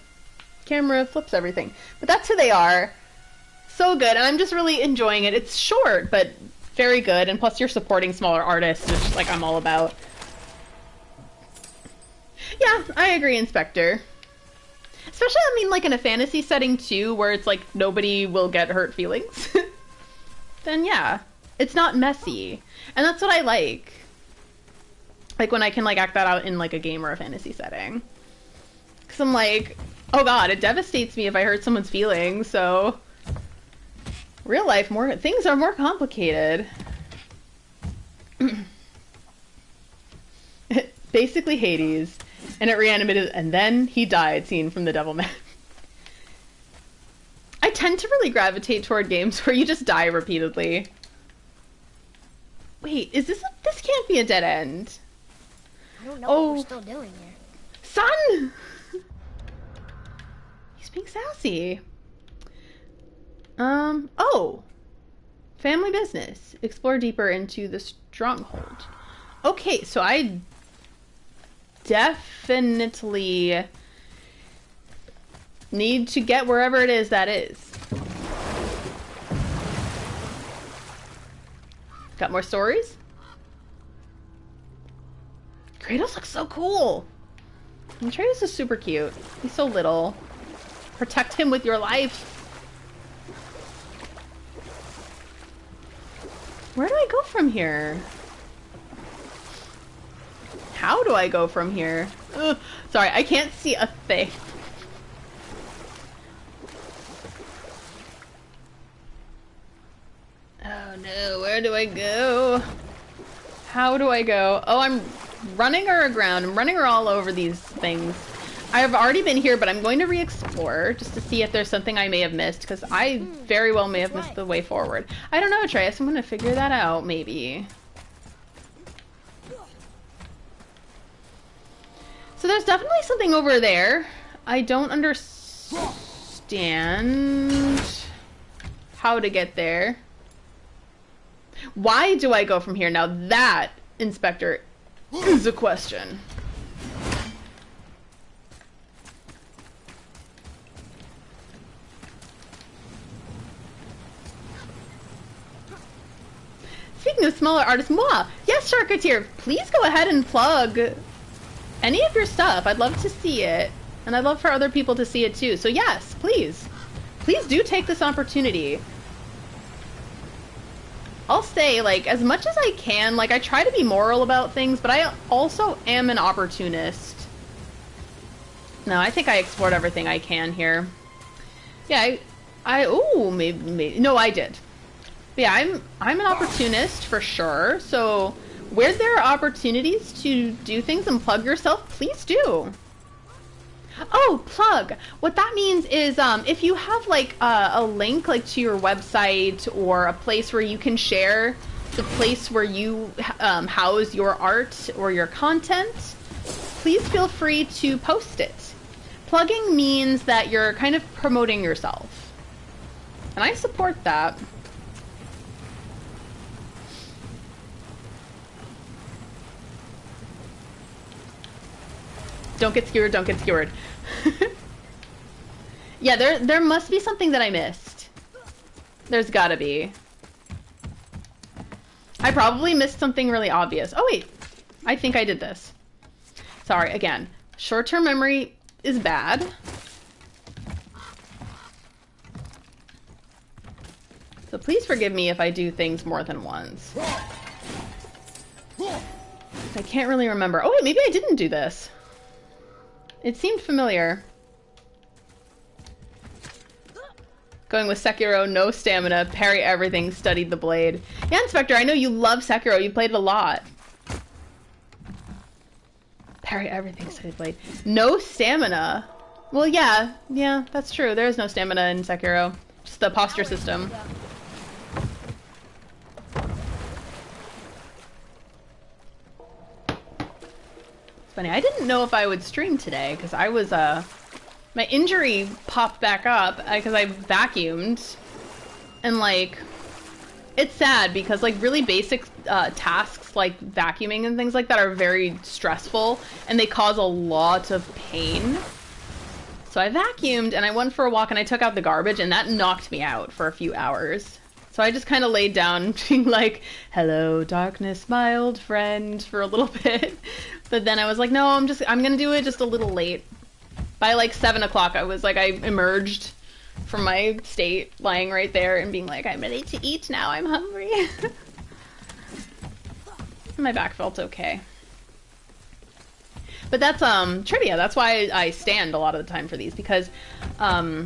camera flips everything. But that's who they are. So good. And I'm just really enjoying it. It's short, but very good. And plus you're supporting smaller artists, which like I'm all about. Yeah, I agree, Inspector. Especially, I mean, like in a fantasy setting too, where it's like nobody will get hurt feelings. Then yeah, it's not messy. And that's what I like. Like when I can like act that out in like a game or a fantasy setting. Cause I'm like, oh god, it devastates me if I hurt someone's feelings, so real life things are more complicated. Basically Hades. And it reanimated, and then he died, scene from The Devilman. I tend to really gravitate toward games where you just die repeatedly. Wait, is this this can't be a dead end. I don't know what we're still doing here. Son! He's being sassy. Oh. Family business. Explore deeper into the stronghold. Okay, so I definitely need to get wherever it is that is. Got more stories? Kratos looks so cool. And Kratos is super cute. He's so little. Protect him with your life. Where do I go from here? How do I go from here? Ugh, sorry, I can't see a thing. Oh no, where do I go? How do I go? Oh, I'm running her aground. I'm running her all over these things. I have already been here, but I'm going to re-explore just to see if there's something I may have missed, because I very well may have missed the way forward. I don't know, Atreus. I'm going to figure that out, maybe. So there's definitely something over there. I don't understand how to get there. Why do I go from here? Now that, Inspector, is a question. Speaking of smaller artists, moi! Yes, Sharkateer, please go ahead and plug any of your stuff. I'd love to see it. And I'd love for other people to see it too. So yes, please. Please do take this opportunity. I'll say, like, as much as I can, like, I try to be moral about things, but I also am an opportunist. No, I think I explored everything I can here. Yeah, maybe, no, I did. But yeah, I'm an opportunist for sure, so where there are opportunities to do things and plug yourself, please do. Oh, plug. What that means is if you have like a link like to your website or a place where you can share the place where you house your art or your content, please feel free to post it. Plugging means that you're kind of promoting yourself. And I support that. Don't get skewered, don't get skewered. Yeah, there must be something that I missed. There's gotta be. I probably missed something really obvious. Oh wait, I think I did this. Sorry, again, short-term memory is bad. So please forgive me if I do things more than once. I can't really remember. Oh wait, maybe I didn't do this. It seemed familiar. Going with Sekiro, no stamina, parry everything, studied the blade. Yeah, Inspector, I know you love Sekiro. You played it a lot. Parry everything, studied blade. No stamina. Well, yeah, that's true. There is no stamina in Sekiro. Just the posture system. Funny, I didn't know if I would stream today because I was my injury popped back up because I vacuumed, and like it's sad because like really basic tasks like vacuuming and things like that are very stressful and they cause a lot of pain. So I vacuumed and I went for a walk and I took out the garbage and that knocked me out for a few hours. So I just kind of laid down being like, hello darkness my old friend, for a little bit. But then I was like, no, I'm gonna do it just a little late. By like 7 o'clock, I was like, I emerged from my state, lying right there and being like, I'm ready to eat now, I'm hungry. My back felt okay. But that's trivia. That's why I stand a lot of the time for these, because I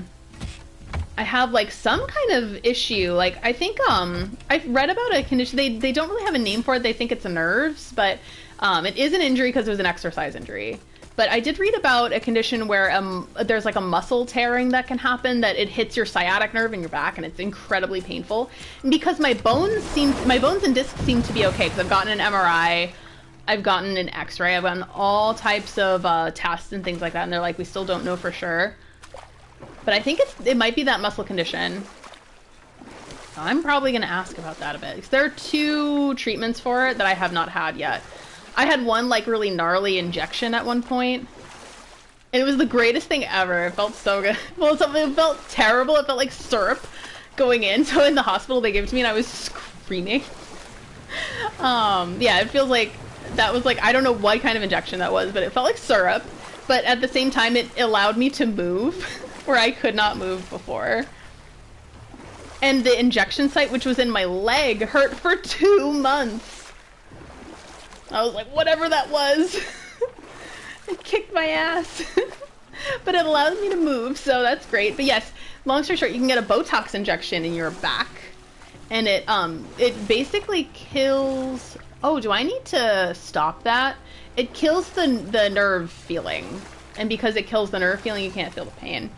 have like some kind of issue. Like I think I've read about a condition. They don't really have a name for it. They think it's a nerves, but it is an injury because it was an exercise injury. But I did read about a condition where there's like a muscle tearing that can happen, that it hits your sciatic nerve in your back, and it's incredibly painful. And because my bones and discs seem to be okay, because I've gotten an MRI, I've gotten an X-ray, I've gotten all types of tests and things like that, and they're like, we still don't know for sure. But I think it might be that muscle condition. I'm probably going to ask about that a bit, because there are 2 treatments for it that I have not had yet. I had one like really gnarly injection at one point, and it was the greatest thing ever. It felt so good. Well, it felt terrible. It felt like syrup going in. So in the hospital they gave it to me, and I was screaming. Yeah, it feels like that was like, I don't know what kind of injection that was, but it felt like syrup. But at the same time, it allowed me to move where I could not move before. And the injection site, which was in my leg, hurt for 2 months. I was like, whatever that was. It kicked my ass. But it allows me to move, so that's great. But yes, long story short, you can get a Botox injection in your back. And it basically kills... Oh, do I need to stop that? It kills the nerve feeling. And because it kills the nerve feeling, you can't feel the pain.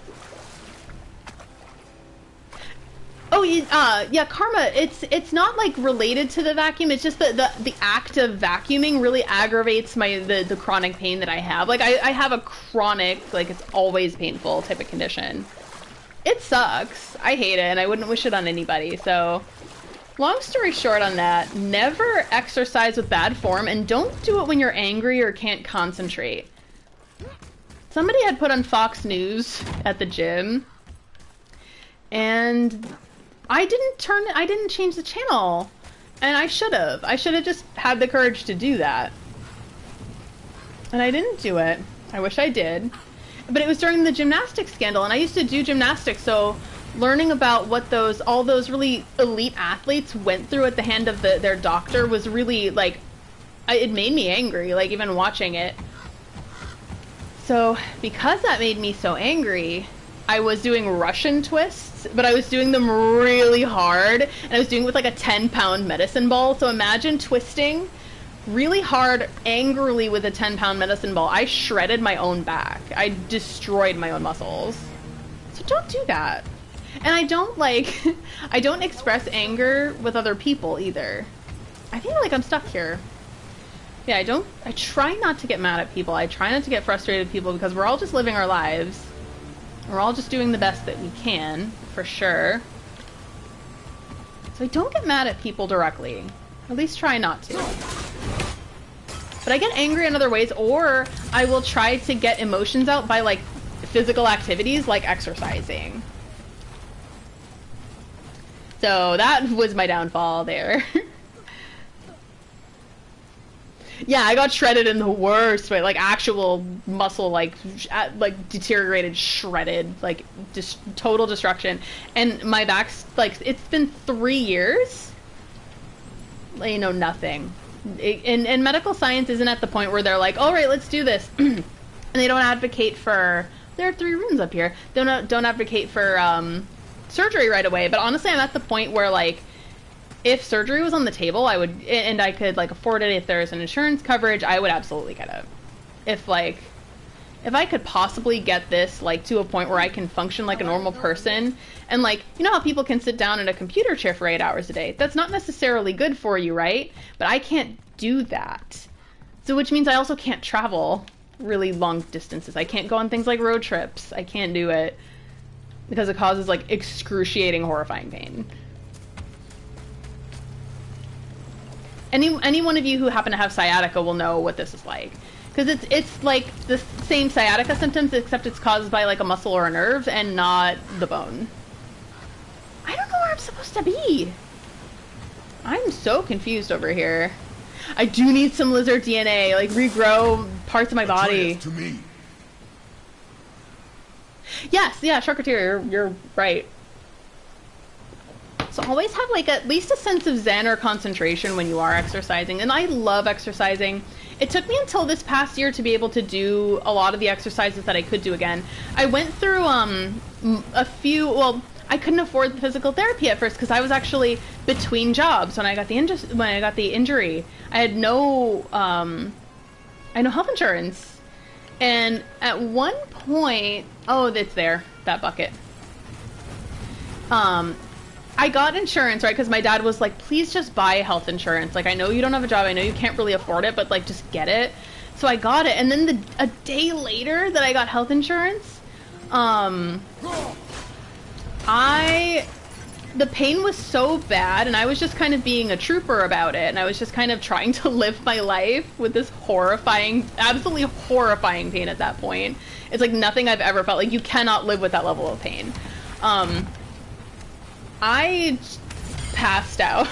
Oh, yeah, karma, it's not like related to the vacuum. It's just the act of vacuuming really aggravates the chronic pain that I have. Like I have a chronic, like it's always painful type of condition. It sucks. I hate it, and I wouldn't wish it on anybody. So long story short on that, never exercise with bad form, and don't do it when you're angry or can't concentrate. Somebody had put on Fox News at the gym, and I didn't change the channel, and I should have. I should have just had the courage to do that. And I didn't do it. I wish I did. But it was during the gymnastics scandal, and I used to do gymnastics, so learning about what all those really elite athletes went through at the hand of their doctor was really, like, it made me angry, like, even watching it. So, because that made me so angry, I was doing Russian twists, but I was doing them really hard, and I was doing it with like a 10-pound medicine ball. So imagine twisting really hard, angrily with a 10-pound medicine ball. I shredded my own back. I destroyed my own muscles. So don't do that. And I don't I don't express anger with other people either. I feel like I'm stuck here. Yeah, I try not to get mad at people. I try not to get frustrated at people, because we're all just living our lives. We're all just doing the best that we can, for sure. So I don't get mad at people directly. At least try not to. But I get angry in other ways, or I will try to get emotions out by, like, physical activities, like exercising. So that was my downfall there. Yeah, I got shredded in the worst way, like actual muscle, like deteriorated, shredded, like just total destruction. And my back's like, it's been 3 years. You know, nothing. And medical science isn't at the point where they're like, all right, let's do this. And they don't advocate for, there are 3 rooms up here. Don't advocate for surgery right away. But honestly, I'm at the point where, like, if surgery was on the table, I would, and I could, like, afford it, if there's an insurance coverage, I would absolutely get it. If I could possibly get this, like, to a point where I can function like a normal person, and, like, you know how people can sit down in a computer chair for 8 hours a day? That's not necessarily good for you, right? But I can't do that. So, which means I also can't travel really long distances. I can't go on things like road trips. I can't do it because it causes, like, excruciating, horrifying pain. Any one of you who happen to have sciatica will know what this is like. Because it's like the same sciatica symptoms, except it's caused by, like, a muscle or a nerve and not the bone. I don't know where I'm supposed to be. I'm so confused over here. I do need some lizard DNA, like regrow parts of my body. To me. Yes, yeah, Charcuterie, you're right. So always have like at least a sense of zen or concentration when you are exercising. And I love exercising. It took me until this past year to be able to do a lot of the exercises that I could do again. I went through a few, well, I couldn't afford the physical therapy at first because I was actually between jobs when I got the injury. I had no health insurance. And at one point, oh, it's there, that bucket. I got insurance, right? Because my dad was like, please just buy health insurance. Like, I know you don't have a job. I know you can't really afford it, but like, just get it. So I got it. And then a day later that I got health insurance, the pain was so bad, and I was just kind of being a trooper about it. And I was just kind of trying to live my life with this horrifying, absolutely horrifying pain at that point. It's like nothing I've ever felt. Like, you cannot live with that level of pain. I passed out.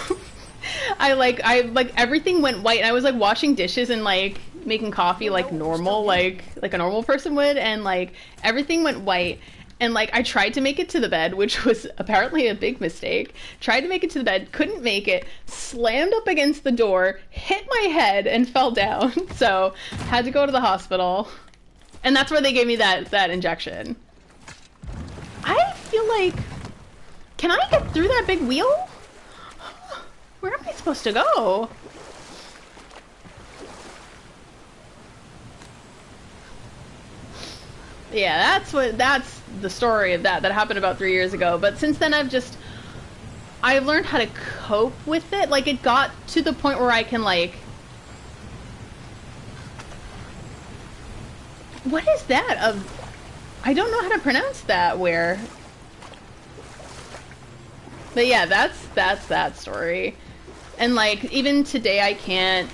I everything went white, and I was like washing dishes and like making coffee like normal, like a normal person would, and like everything went white. And like I tried to make it to the bed, which was apparently a big mistake. Tried to make it to the bed, couldn't make it, slammed up against the door, hit my head, and fell down. So had to go to the hospital. And that's where they gave me that injection. I feel like, can I get through that big wheel? Where am I supposed to go? Yeah, that's the story of that happened about 3 years ago. But since then I've learned how to cope with it. Like, it got to the point where I can like, what is that? I don't know how to pronounce that. Where? But yeah, that's that story. And like, even today I can't,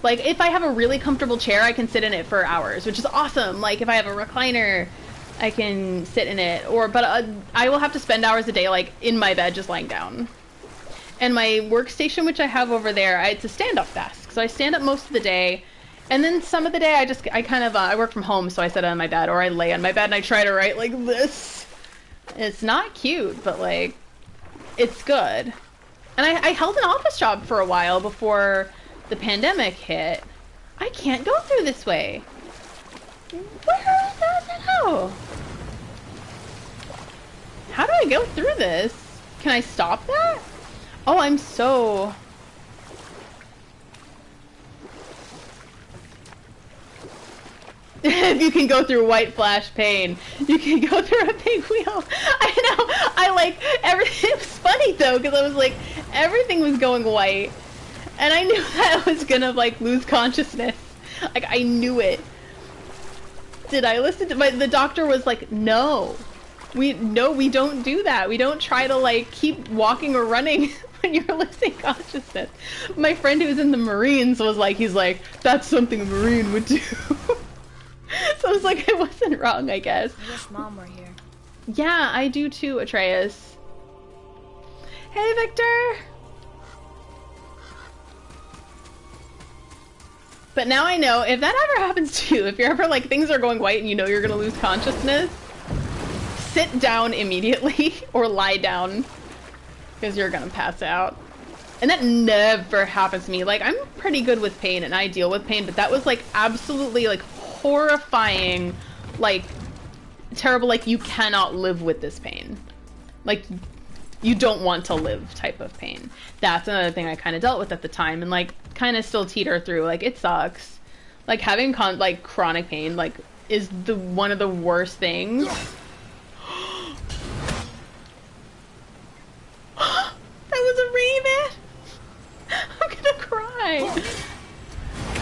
like, if I have a really comfortable chair, I can sit in it for hours, which is awesome. Like, if I have a recliner, I can sit in it. But I will have to spend hours a day, like, in my bed just lying down. And my workstation, which I have over there, it's a stand-up desk. So I stand up most of the day. And then some of the day, I work from home, so I sit on my bed, or I lay on my bed and I try to write like this. It's not cute, but like, it's good. And I held an office job for a while before the pandemic hit. I can't go through this way. Where does it go? How do I go through this? Can I stop that? Oh, I'm so... If you can go through white flash pain, you can go through a big wheel. I know. Everything. It was funny though, because I was like, everything was going white, and I knew that I was gonna like lose consciousness. Like, I knew it. Did I listen to the doctor was like, no, we don't do that. We don't try to like keep walking or running when you're losing consciousness. My friend who was in the Marines was like, he's like, that's something a Marine would do. So I was like, I wasn't wrong, I guess. I wish Mom were here. Yeah, I do too, Atreus. Hey, Victor! But now I know, if that ever happens to you, if you're ever like, things are going white and you know you're gonna lose consciousness, sit down immediately or lie down, because you're gonna pass out. And that never happens to me. Like, I'm pretty good with pain and I deal with pain, but that was like absolutely like horrifying, like terrible, like you cannot live with this pain. Like, you don't want to live type of pain. That's another thing I kind of dealt with at the time and like kind of still teeter through. Like, it sucks. Like, having chronic pain like is one of the worst things. That was a raven. I'm gonna cry.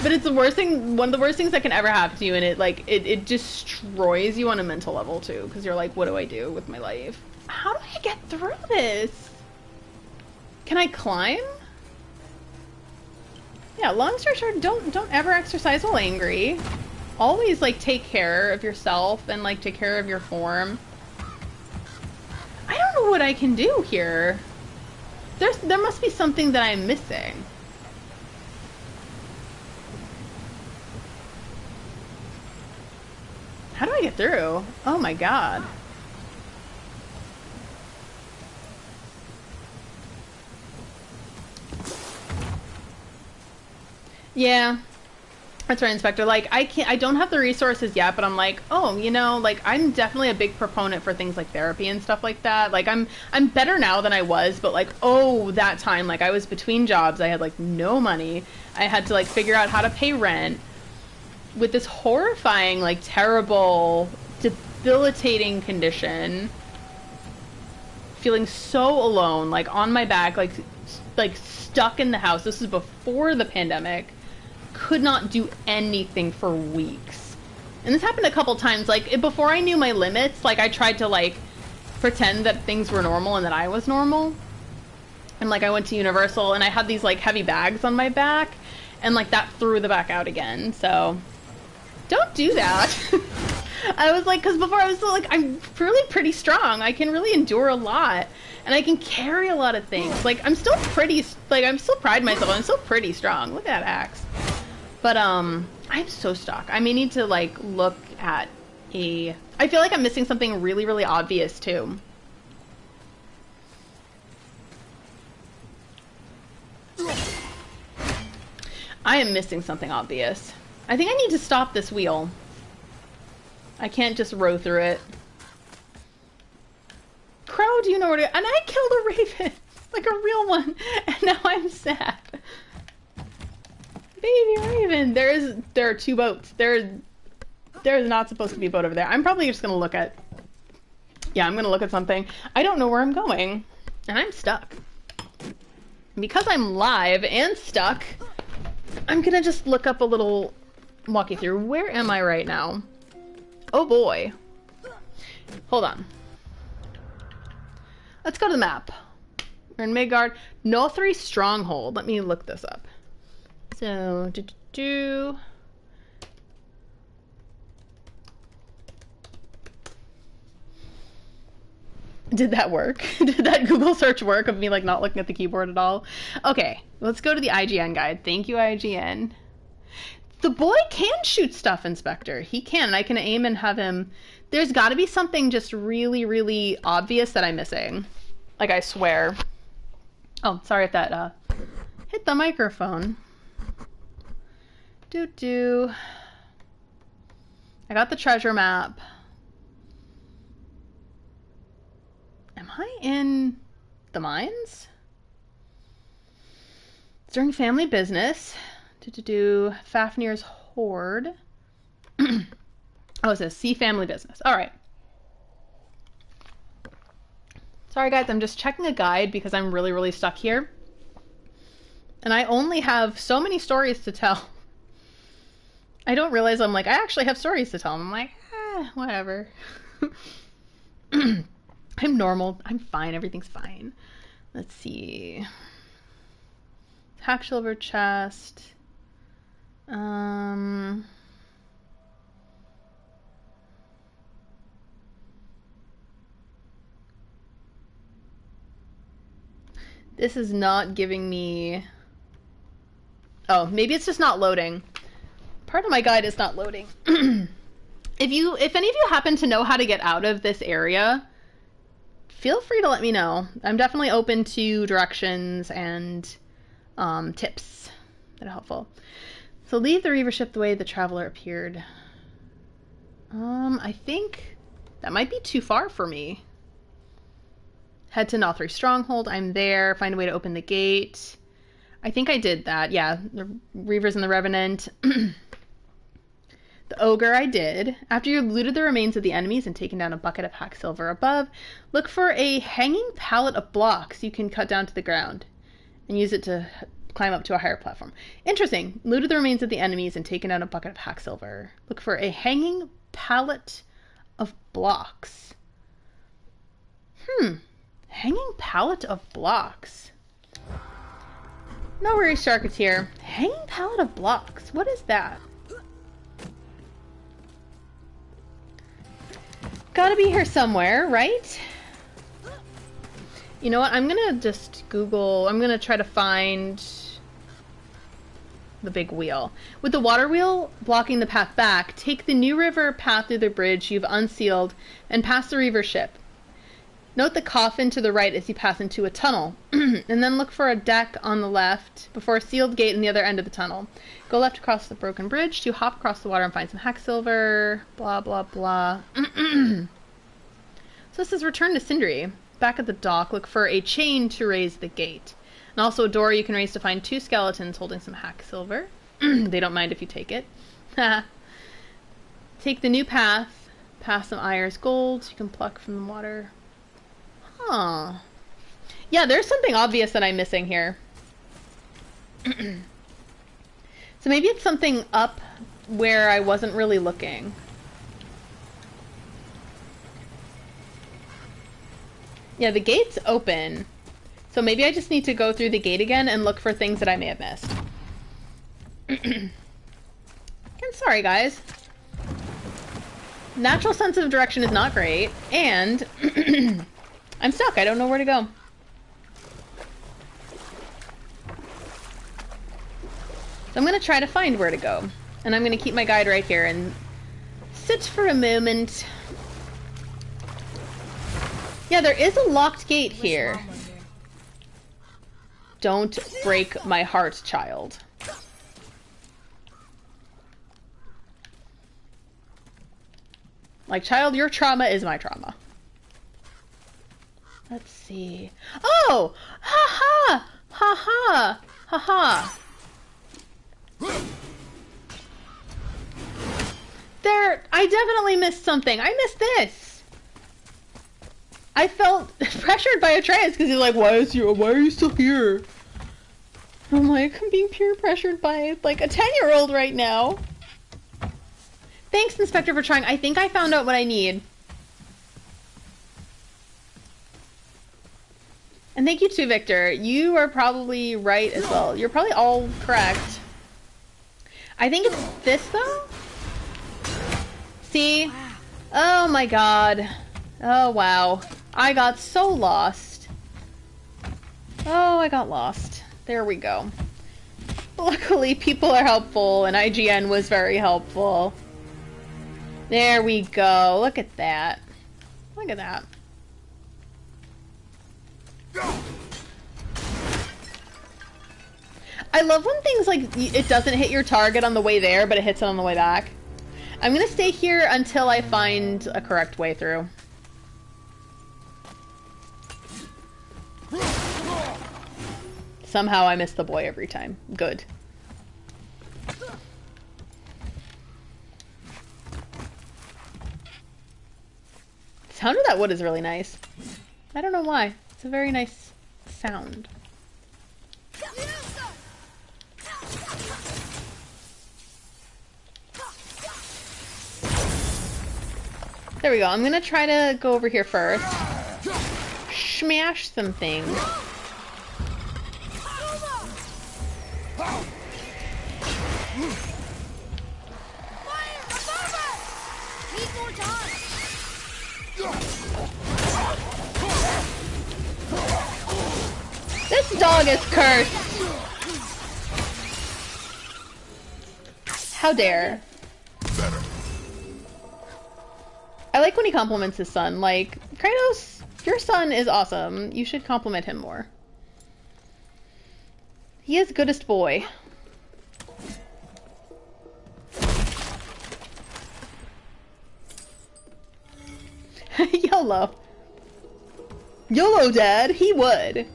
But it's the worst thing, one of the worst things that can ever happen to you, and it destroys you on a mental level too, because you're like, what do I do with my life? How do I get through this? Can I climb? Yeah, long story short, don't ever exercise while angry. Always like take care of yourself and like take care of your form. I don't know what I can do here. There must be something that I'm missing. How do I get through? Oh my god. Yeah. That's right, Inspector. Like, I don't have the resources yet, but I'm like, oh, you know, like, I'm definitely a big proponent for things like therapy and stuff like that. Like, I'm better now than I was, but like, oh, that time, like, I was between jobs. I had like no money. I had to like figure out how to pay rent with this horrifying, like, terrible, debilitating condition. Feeling so alone, like, on my back, like stuck in the house. This was before the pandemic. Could not do anything for weeks. And this happened a couple times. Like, before I knew my limits, like, I tried to, like, pretend that things were normal and that I was normal. And, like, I went to Universal and I had these, like, heavy bags on my back. And, like, that threw the back out again. So, don't do that. I was like, because before I was still, like, I'm really pretty strong. I can really endure a lot. And I can carry a lot of things. Like, I'm still pretty, like, I'm still pride myself. I'm still pretty strong. Look at that axe. But, I'm so stuck. I may need to, like, look at a... I feel like I'm missing something really, really obvious, too. I am missing something obvious. I think I need to stop this wheel. I can't just row through it. Crow, do you know where to... And I killed a raven! Like a real one! And now I'm sad. Baby raven! There are two boats. There's not supposed to be a boat over there. I'm probably just gonna look at... Yeah, I'm gonna look at something. I don't know where I'm going. And I'm stuck. Because I'm live and stuck, I'm gonna just look up a little... Walk you through. Where am I right now? Oh boy. Hold on. Let's go to the map. We're in Midgard. Nothri Stronghold. Let me look this up. So, Did that work? Did that Google search work of me, like, not looking at the keyboard at all? Okay, let's go to the IGN guide. Thank you, IGN. The boy can shoot stuff, Inspector. He can, and I can aim and have him... There's gotta be something just really, really obvious that I'm missing. Like, I swear. Oh, sorry if that, hit the microphone. I got the treasure map. Am I in the mines? It's during family business. Fafnir's hoard. Oh, it says see family business. All right. Sorry, guys. I'm just checking a guide because I'm really, really stuck here. And I only have so many stories to tell. I don't realize I'm like, I actually have stories to tell. I'm like, whatever. I'm normal. I'm fine. Everything's fine. Let's see. Hack silver chest. This is not giving me... Oh, maybe it's just not loading. Part of my guide is not loading. If any of you happen to know how to get out of this area, feel free to let me know. I'm definitely open to directions and tips that are helpful. So leave the Reaver ship the way the traveler appeared. I think that might be too far for me. Head to Nothri Stronghold. I'm there. Find a way to open the gate. I think I did that. Yeah, the Reavers and the Revenant. The Ogre I did. After you've looted the remains of the enemies and taken down a bucket of hack silver above, look for a hanging pallet of blocks you can cut down to the ground and use it to climb up to a higher platform. Interesting. Looted the remains of the enemies and taken down a bucket of hack silver. Look for a hanging pallet of blocks. Hanging pallet of blocks. No worries, Shark, it's here. Hanging pallet of blocks. What is that? Gotta be here somewhere, right? You know what? I'm gonna just Google. I'm gonna try to find the big wheel. With the water wheel blocking the path back, take the new river path through the bridge you've unsealed and pass the reaver ship. Note the coffin to the right as you pass into a tunnel, and then look for a deck on the left before a sealed gate in the other end of the tunnel. Go left across the broken bridge to hop across the water and find some hacksilver, blah blah blah. So this says return to Sindri. Back at the dock, look for a chain to raise the gate. And also a door you can raise to find 2 skeletons holding some hacksilver. They don't mind if you take it. Take the new path, past some Ayer's gold you can pluck from the water. Huh. Yeah, there's something obvious that I'm missing here. So maybe it's something up where I wasn't really looking. Yeah, the gate's open. So maybe I just need to go through the gate again and look for things that I may have missed. I'm sorry, guys. Natural sense of direction is not great, and I'm stuck. I don't know where to go. So I'm going to try to find where to go. And I'm going to keep my guide right here and sit for a moment. Yeah, there is a locked gate here. Don't break my heart, child. Like, child, your trauma is my trauma. Let's see. Oh! Ha-ha! Ha-ha! Ha-ha! There, I definitely missed something. I missed this. I felt pressured by Atreus because he's like, why are you still here? I'm like, I'm being peer pressured by like a 10-year-old right now. Thanks, Inspector, for trying. I think I found out what I need. And thank you too, Victor. You are probably right as well. You're probably all correct. I think it's this, though? See? Oh my god. Oh, wow. I got so lost. Oh, I got lost. There we go. Luckily, people are helpful, and IGN was very helpful. There we go. Look at that. Look at that. I love when things like it doesn't hit your target on the way there, but it hits it on the way back. I'm gonna stay here until I find a correct way through. Somehow I miss the boy every time. Good. The sound of that wood is really nice. I don't know why. It's a very nice sound. There we go. I'm gonna try to go over here first. Smash some things. This dog is cursed. How dare. I like when he compliments his son. Like, Kratos, your son is awesome. You should compliment him more. He is goodest boy. YOLO. YOLO, Dad. He would.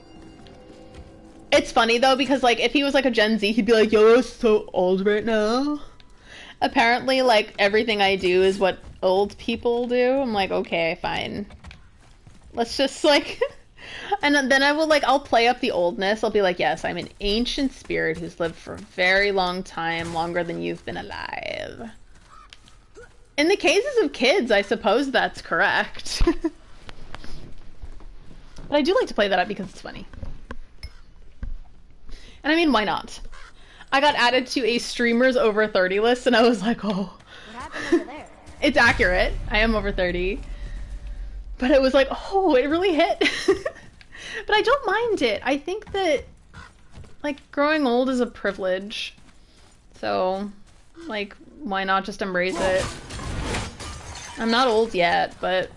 It's funny, though, because, like, if he was, like, a Gen Z, he'd be like, YOLO's so old right now. Apparently, like, everything I do is what old people do. I'm like, okay, fine. Let's just, like... And then I will, like, I'll play up the oldness. I'll be like, yes, I'm an ancient spirit who's lived for a very long time, longer than you've been alive. In the cases of kids, I suppose that's correct. But I do like to play that up because it's funny. And I mean, why not? I got added to a streamers over 30 list, and I was like, oh. What happened over there? It's accurate. I am over 30. But it was like, oh, it really hit. But I don't mind it. I think that, like, growing old is a privilege. So, like, why not just embrace it? I'm not old yet, but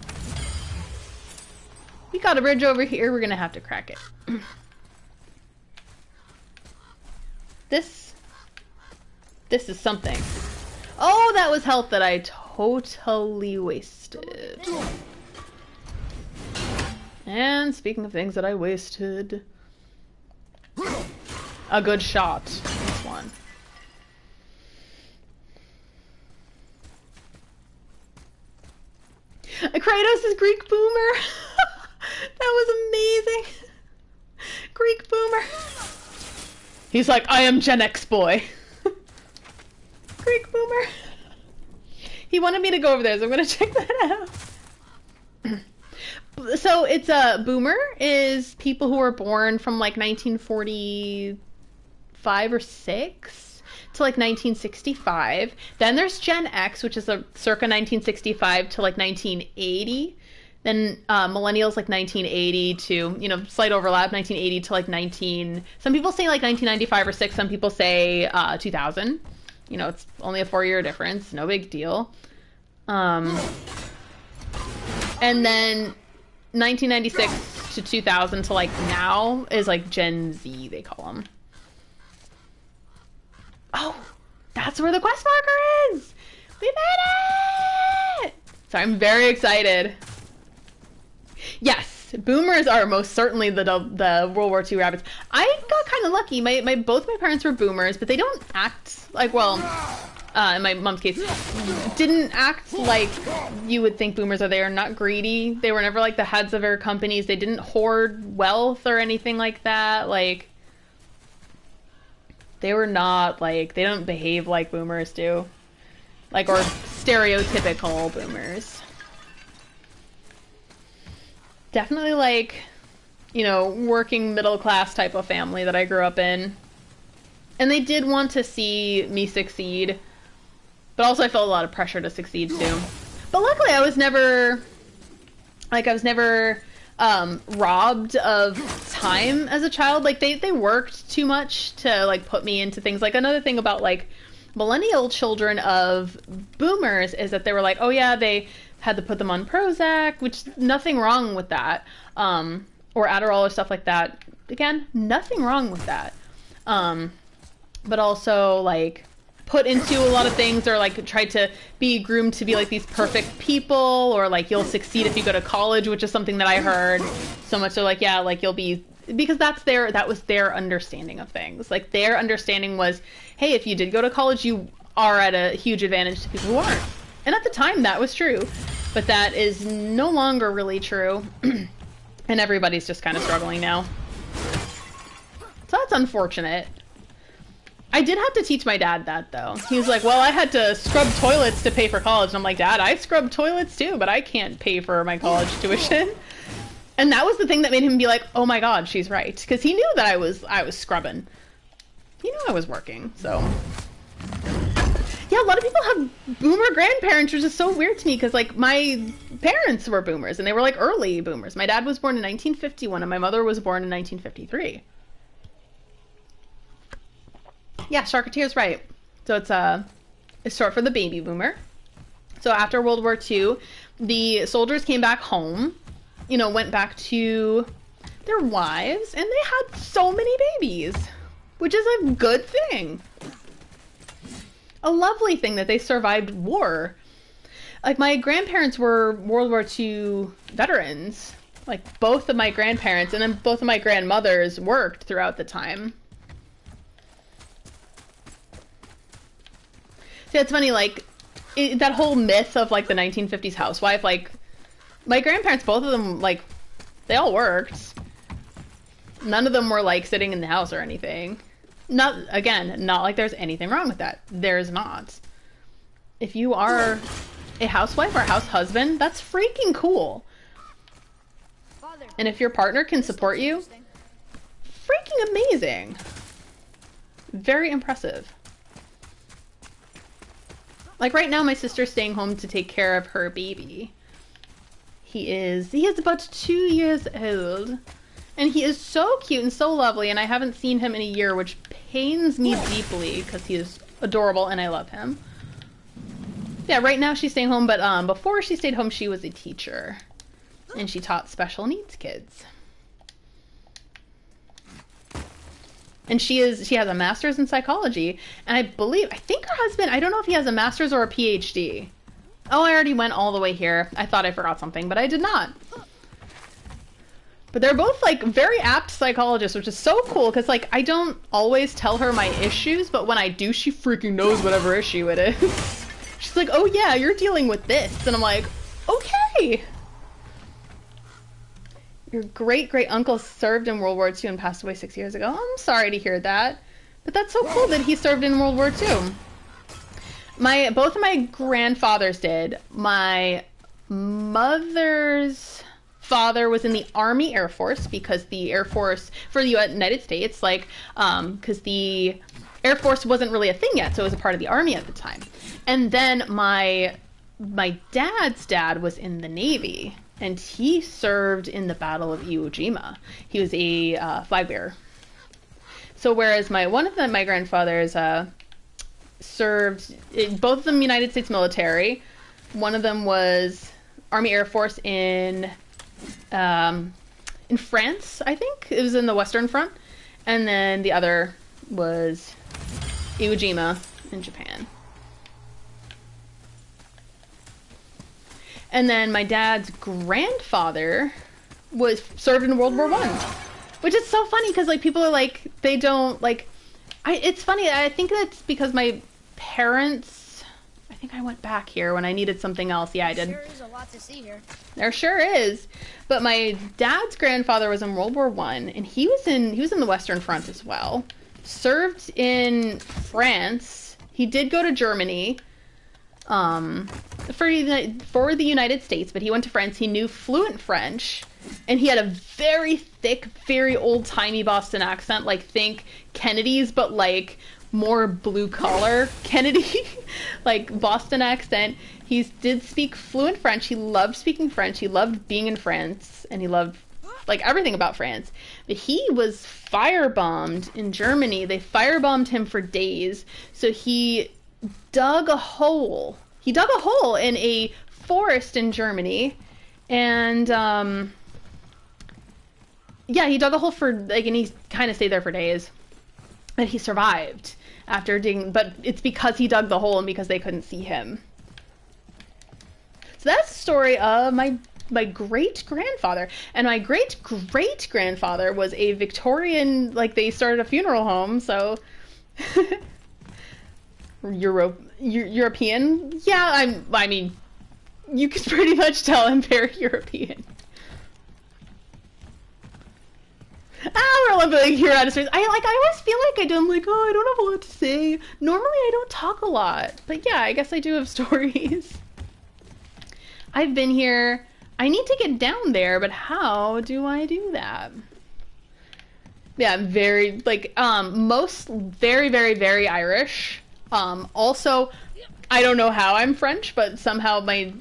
we got a bridge over here. We're gonna have to crack it. This is something. Oh, that was health that I totally wasted. And speaking of things that I wasted, a good shot. This one. Kratos is Greek boomer. That was amazing. Greek boomer. He's like, I am Gen X boy. Greek boomer. He wanted me to go over there, so I'm gonna check that out. So it's a boomer is people who were born from like 1945 or 6 to like 1965. Then there's Gen X, which is a circa 1965 to like 1980. Then millennials like 1980 to, you know, slight overlap, 1980 to like 19. Some people say like 1995 or 6. Some people say 2000. You know, it's only a 4-year difference. No big deal. And then 1996 to 2000 to like now is like Gen Z, they call them. Oh, that's where the quest marker is! We made it! So I'm very excited. Yes, boomers are most certainly the World War II rabbits. I got kind of lucky. Both my parents were boomers, but they don't act like, well, in my mom's case, didn't act like you would think boomers are. They are not greedy. They were never like the heads of their companies. They didn't hoard wealth or anything like that. Like, they were not like, they don't behave like boomers do. Like, or stereotypical boomers. Definitely like, you know, working middle class type of family that I grew up in. And they did want to see me succeed. But also I felt a lot of pressure to succeed too. But luckily I was never robbed of time as a child. Like they worked too much to like put me into things. Like another thing about like millennial children of boomers is that they were like, oh yeah, they had to put them on Prozac, which nothing wrong with that. Or Adderall or stuff like that. Again, nothing wrong with that. But also like put into a lot of things, or like tried to be groomed to be like these perfect people, or like you'll succeed if you go to college, which is something that I heard so much. So like, yeah, like you'll be, because that was their understanding of things. Like their understanding was, hey, if you did go to college, you are at a huge advantage to people who aren't. And at the time that was true, but that is no longer really true. And everybody's just kind of struggling now. So that's unfortunate. I did have to teach my dad that, though. He was like, well, I had to scrub toilets to pay for college. And I'm like, Dad, I scrub toilets too, but I can't pay for my college tuition. And that was the thing that made him be like, oh my God, she's right. Because he knew that I was scrubbing. He knew I was working, so. Yeah, a lot of people have boomer grandparents, which is so weird to me, because like my parents were boomers, and they were like early boomers. My dad was born in 1951, and my mother was born in 1953. Yeah, Sharketeer's right. So it's short for the baby boomer. So after World War II, the soldiers came back home, you know, went back to their wives, and they had so many babies, which is a good thing. A lovely thing that they survived war. Like, my grandparents were World War II veterans. Like, both of my grandparents and then both of my grandmothers worked throughout the time. See, it's funny, like, that whole myth of, like, the 1950s housewife, like, my grandparents, both of them, like, they all worked. None of them were, like, sitting in the house or anything. Not like there's anything wrong with that. There's not. If you are a housewife or house husband, that's freaking cool. And if your partner can support you, freaking amazing. Very impressive. Like right now, my sister's staying home to take care of her baby. He is about 2 years old. And he is so cute and so lovely, and I haven't seen him in a year, which pains me deeply, because he is adorable, and I love him. Yeah, right now she's staying home, but before she stayed home, she was a teacher, and she taught special needs kids. And she has a master's in psychology, and I think her husband, I don't know if he has a master's or a PhD. Oh, I already went all the way here. I thought I forgot something, but I did not. But they're both, like, very apt psychologists, which is so cool, because, like, I don't always tell her my issues, but when I do, she freaking knows whatever issue it is. She's like, oh yeah, you're dealing with this. And I'm like, okay. Your great-great-uncle served in World War II and passed away 6 years ago. I'm sorry to hear that. But that's so cool that he served in World War II. Both of my grandfathers did. My mother's father was in the Army Air Force, because the Air Force for the United States, like, because the Air Force wasn't really a thing yet, so it was a part of the Army at the time. And then my dad's dad was in the Navy, and he served in the Battle of Iwo Jima. He was a flag bearer. So whereas one of my grandfathers served, both of them United States military. One of them was Army Air Force in France, I think. It was in the Western Front. And then the other was Iwo Jima in Japan. And then my dad's grandfather served in World War I, which is so funny because, like, people are like, they don't, like, it's funny. I think that's because my parents, I think I went back here when I needed something else. Yeah, I did. There is a lot to see here. There sure is. But my dad's grandfather was in World War I, and he was in the Western Front as well. Served in France. He did go to Germany for the United States, but he went to France. He knew fluent French, and he had a very thick, very old-timey Boston accent, like, think Kennedy's, but, like, more blue-collar Kennedy, like, Boston accent. He did speak fluent French. He loved speaking French. He loved being in France, and he loved, like, everything about France. But he was firebombed in Germany. They firebombed him for days, so he dug a hole. He dug a hole in a forest in Germany, and yeah, he dug a hole for, like, and he kind of stayed there for days. And he survived after digging, but it's because he dug the hole and because they couldn't see him. So that's the story of my great-grandfather. And my great-great-grandfather was a Victorian, like, they started a funeral home, so European? Yeah, I mean, you can pretty much tell I'm very European. We're living here out of space. I always feel like I'm like, oh, I don't have a lot to say. Normally I don't talk a lot. But yeah, I guess I do have stories. I've been here. I need to get down there, but how do I do that? Yeah, I'm very, like, most very, very, very Irish. Also, I don't know how I'm French, but somehow my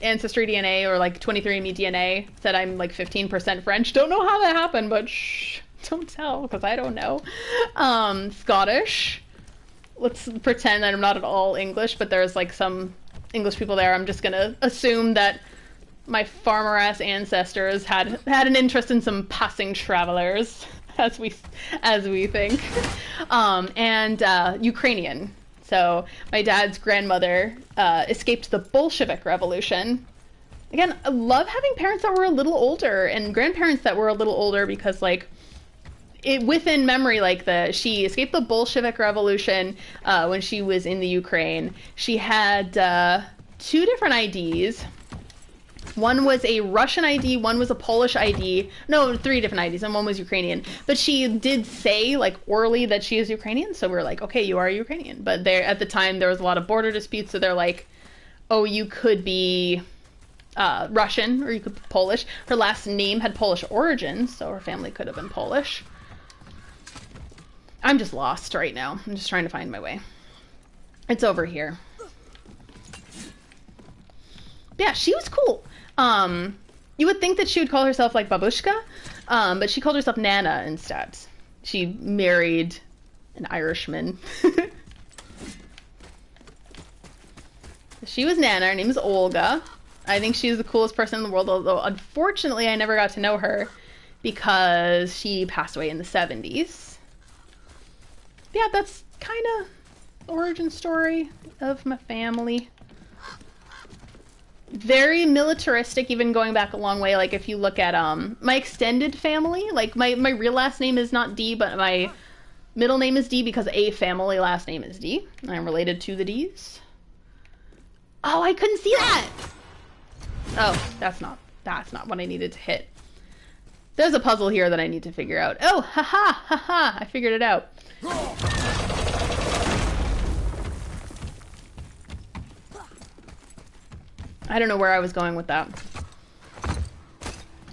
Ancestry DNA or, like, 23andMe DNA said I'm, like, 15% French. Don't know how that happened, but shh, don't tell, because I don't know. Scottish. Let's pretend that I'm not at all English, but there's, like, some English people there. I'm just gonna assume that my farmer-ass ancestors had an interest in some passing travelers, as we think. And Ukrainian. So my dad's grandmother escaped the Bolshevik Revolution. Again, I love having parents that were a little older and grandparents that were a little older because, like, within memory, like, she escaped the Bolshevik Revolution when she was in the Ukraine. She had 2 different IDs. One was a Russian ID, one was a Polish ID. No, 3 different IDs, and one was Ukrainian. But she did say, like, orally that she is Ukrainian, so we were like, okay, you are Ukrainian. But at the time, there was a lot of border disputes, so they're like, oh, you could be Russian, or you could be Polish. Her last name had Polish origins, so her family could have been Polish. I'm just lost right now. I'm just trying to find my way. It's over here. Yeah, she was cool. You would think that she would call herself, like, Babushka, but she called herself Nana instead. She married an Irishman. She was Nana. Her name is Olga. I think she's the coolest person in the world, although unfortunately I never got to know her because she passed away in the 70s. Yeah, that's kind of origin story of my family. Very militaristic, even going back a long way. Like if you look at my extended family, like my real last name is not D, but my middle name is D because a family last name is D. I'm related to the Ds. Oh, I couldn't see that. Oh, that's not what I needed to hit. There's a puzzle here that I need to figure out. Oh, haha, haha, I figured it out. I don't know where I was going with that.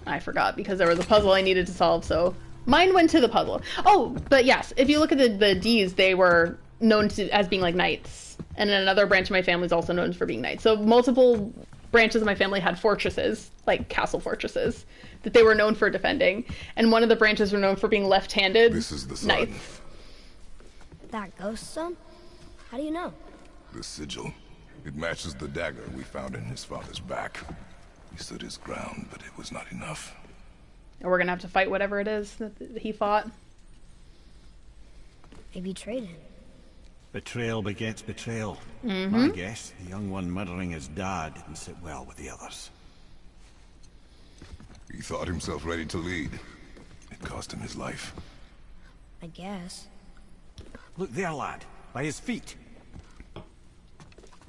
I forgot because there was a puzzle I needed to solve, so mine went to the puzzle. Oh, but yes, if you look at the Ds, they were known as being like knights. And another branch of my family is also known for being knights. So multiple branches of my family had fortresses, like castle fortresses, that they were known for defending. And one of the branches were known for being left-handed This is the sun. knights. That ghost son? How do you know? The sigil. It matches the dagger we found in his father's back. He stood his ground, but it was not enough. And we're gonna have to fight whatever it is that he fought. They betrayed him. Betrayal begets betrayal. I guess the young one murdering his dad didn't sit well with the others. He thought himself ready to lead. It cost him his life. I guess. Look there, lad. By his feet.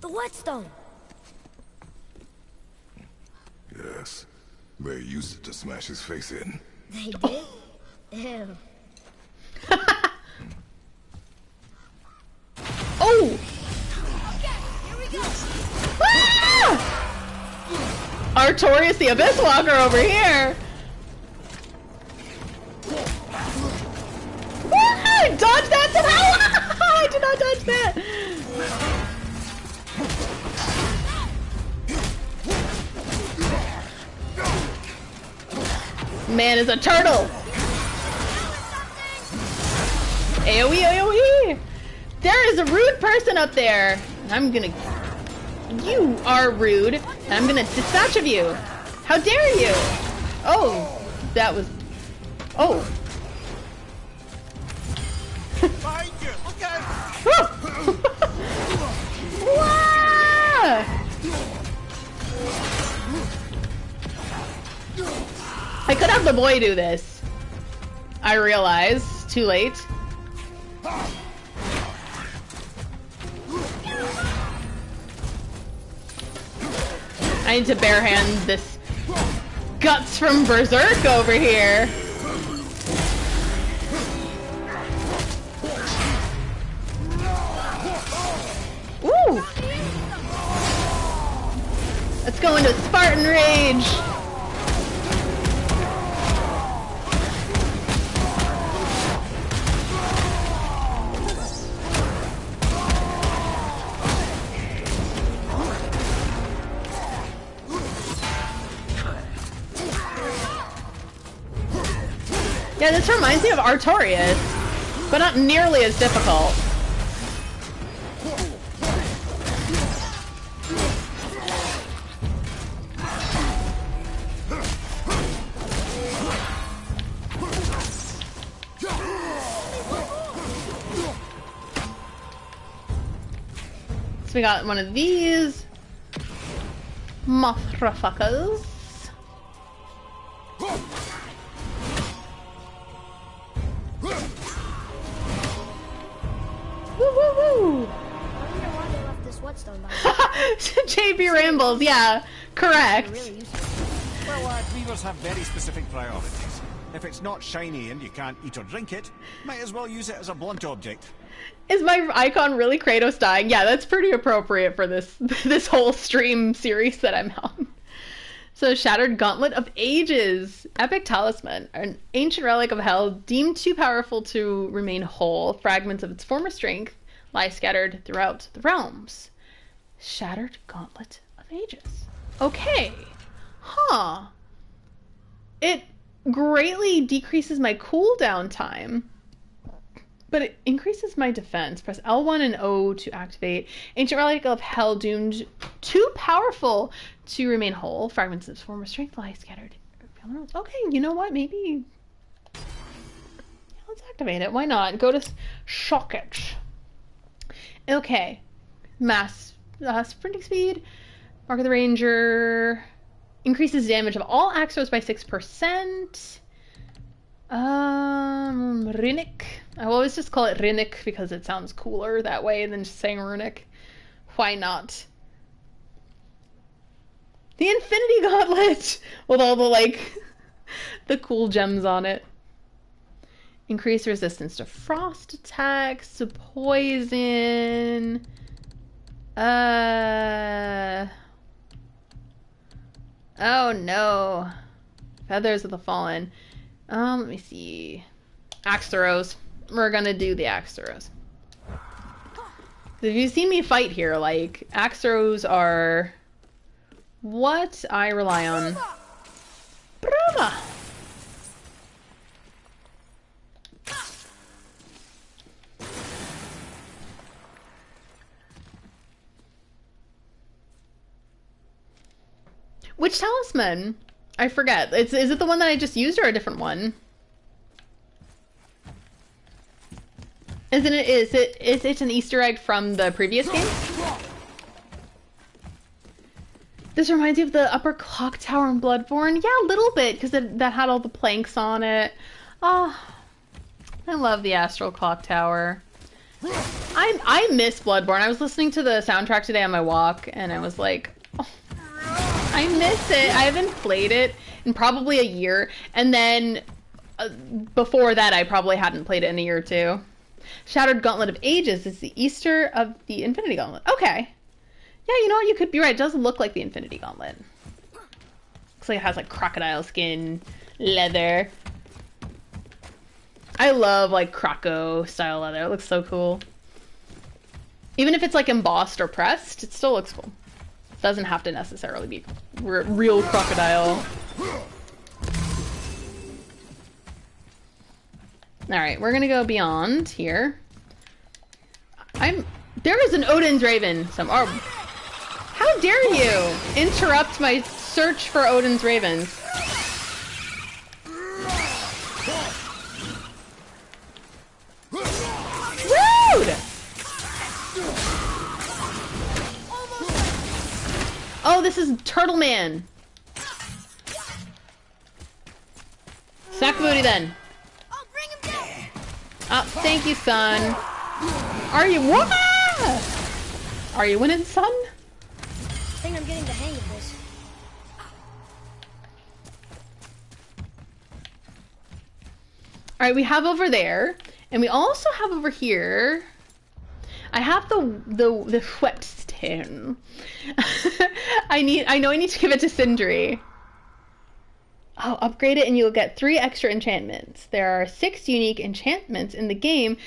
The Whetstone! Yes. They used it to smash his face in. They did? Ew. Oh! Okay, here we go! Ah! Artorias the Abyss Walker over here! Ah! Dodge that somehow! I did not dodge that! Man is a turtle! AoE, AoE! There is a rude person up there! I'm gonna... You are rude, and I'm gonna dispatch of you! How dare you! Oh, that was... Oh. Behind you! Look out! Wah! I could have the boy do this. I realize. Too late. I need to barehand this guts from Berserk over here. Ooh! Let's go into Spartan Rage! Yeah, this reminds me of Artorias, but not nearly as difficult. So we got one of these motherfuckers. Woo woo woo! I wonder why they left this Whetstone behind. JB Rambles, yeah, correct. Really useful. Well, lad, weavers have very specific priorities. If it's not shiny and you can't eat or drink it, might as well use it as a blunt object. Is my icon really Kratos dying? Yeah, that's pretty appropriate for this whole stream series that I'm on. So, Shattered Gauntlet of Ages. Epic Talisman. An ancient relic of hell deemed too powerful to remain whole. Fragments of its former strength lie scattered throughout the realms. Shattered Gauntlet of Ages. Okay. Huh. It greatly decreases my cooldown time. but it increases my defense. Press L1 and O to activate. Ancient Relic of Hell, doomed too powerful to remain whole. Fragments of former strength lie scattered. Okay, you know what? Maybe... yeah, let's activate it. Why not? Go to shock it. Okay. Mass sprinting speed. Mark of the Ranger. Increases damage of all axe throws by 6%. Runic. I will always just call it Runic because it sounds cooler that way than just saying Runic. Why not? The Infinity Gauntlet! With all the, like, the cool gems on it. Increase resistance to frost attacks, to poison. Oh no. Feathers of the Fallen. Let me see. Axe throws. We're gonna do the axe throws. If you see me fight here, like, axe throws are what I rely on. Brava! Which talisman? I forget. Is it the one that I just used or a different one? Isn't it? Is it an Easter egg from the previous game? This reminds you of the upper clock tower in Bloodborne. Yeah, a little bit, because that had all the planks on it. Oh, I love the Astral Clock Tower. I miss Bloodborne. I was listening to the soundtrack today on my walk, and I was like, oh, I miss it. I haven't played it in probably a year, and then before that, I probably hadn't played it in a year or two. Shattered Gauntlet of Ages is the Easter of the Infinity Gauntlet. Okay. Yeah, you know what? You could be right. It does look like the Infinity Gauntlet. Looks like it has, like, crocodile skin, leather. I love, like, croco style leather. It looks so cool. Even if it's, like, embossed or pressed, it still looks cool. It doesn't have to necessarily be real crocodile. Alright, we're gonna go beyond here. There is an Odin's Raven. How dare you interrupt my search for Odin's Ravens? Rude! Oh, this is Turtle Man. Sack booty then. Oh, thank you, son. Are you what? Are you winning, son? I think I'm getting the hang of this. All right, we have over there, and we also have over here. I have the Whetstone. I know I need to give it to Sindri. Oh, upgrade it and you'll get 3 extra enchantments. There are 6 unique enchantments in the game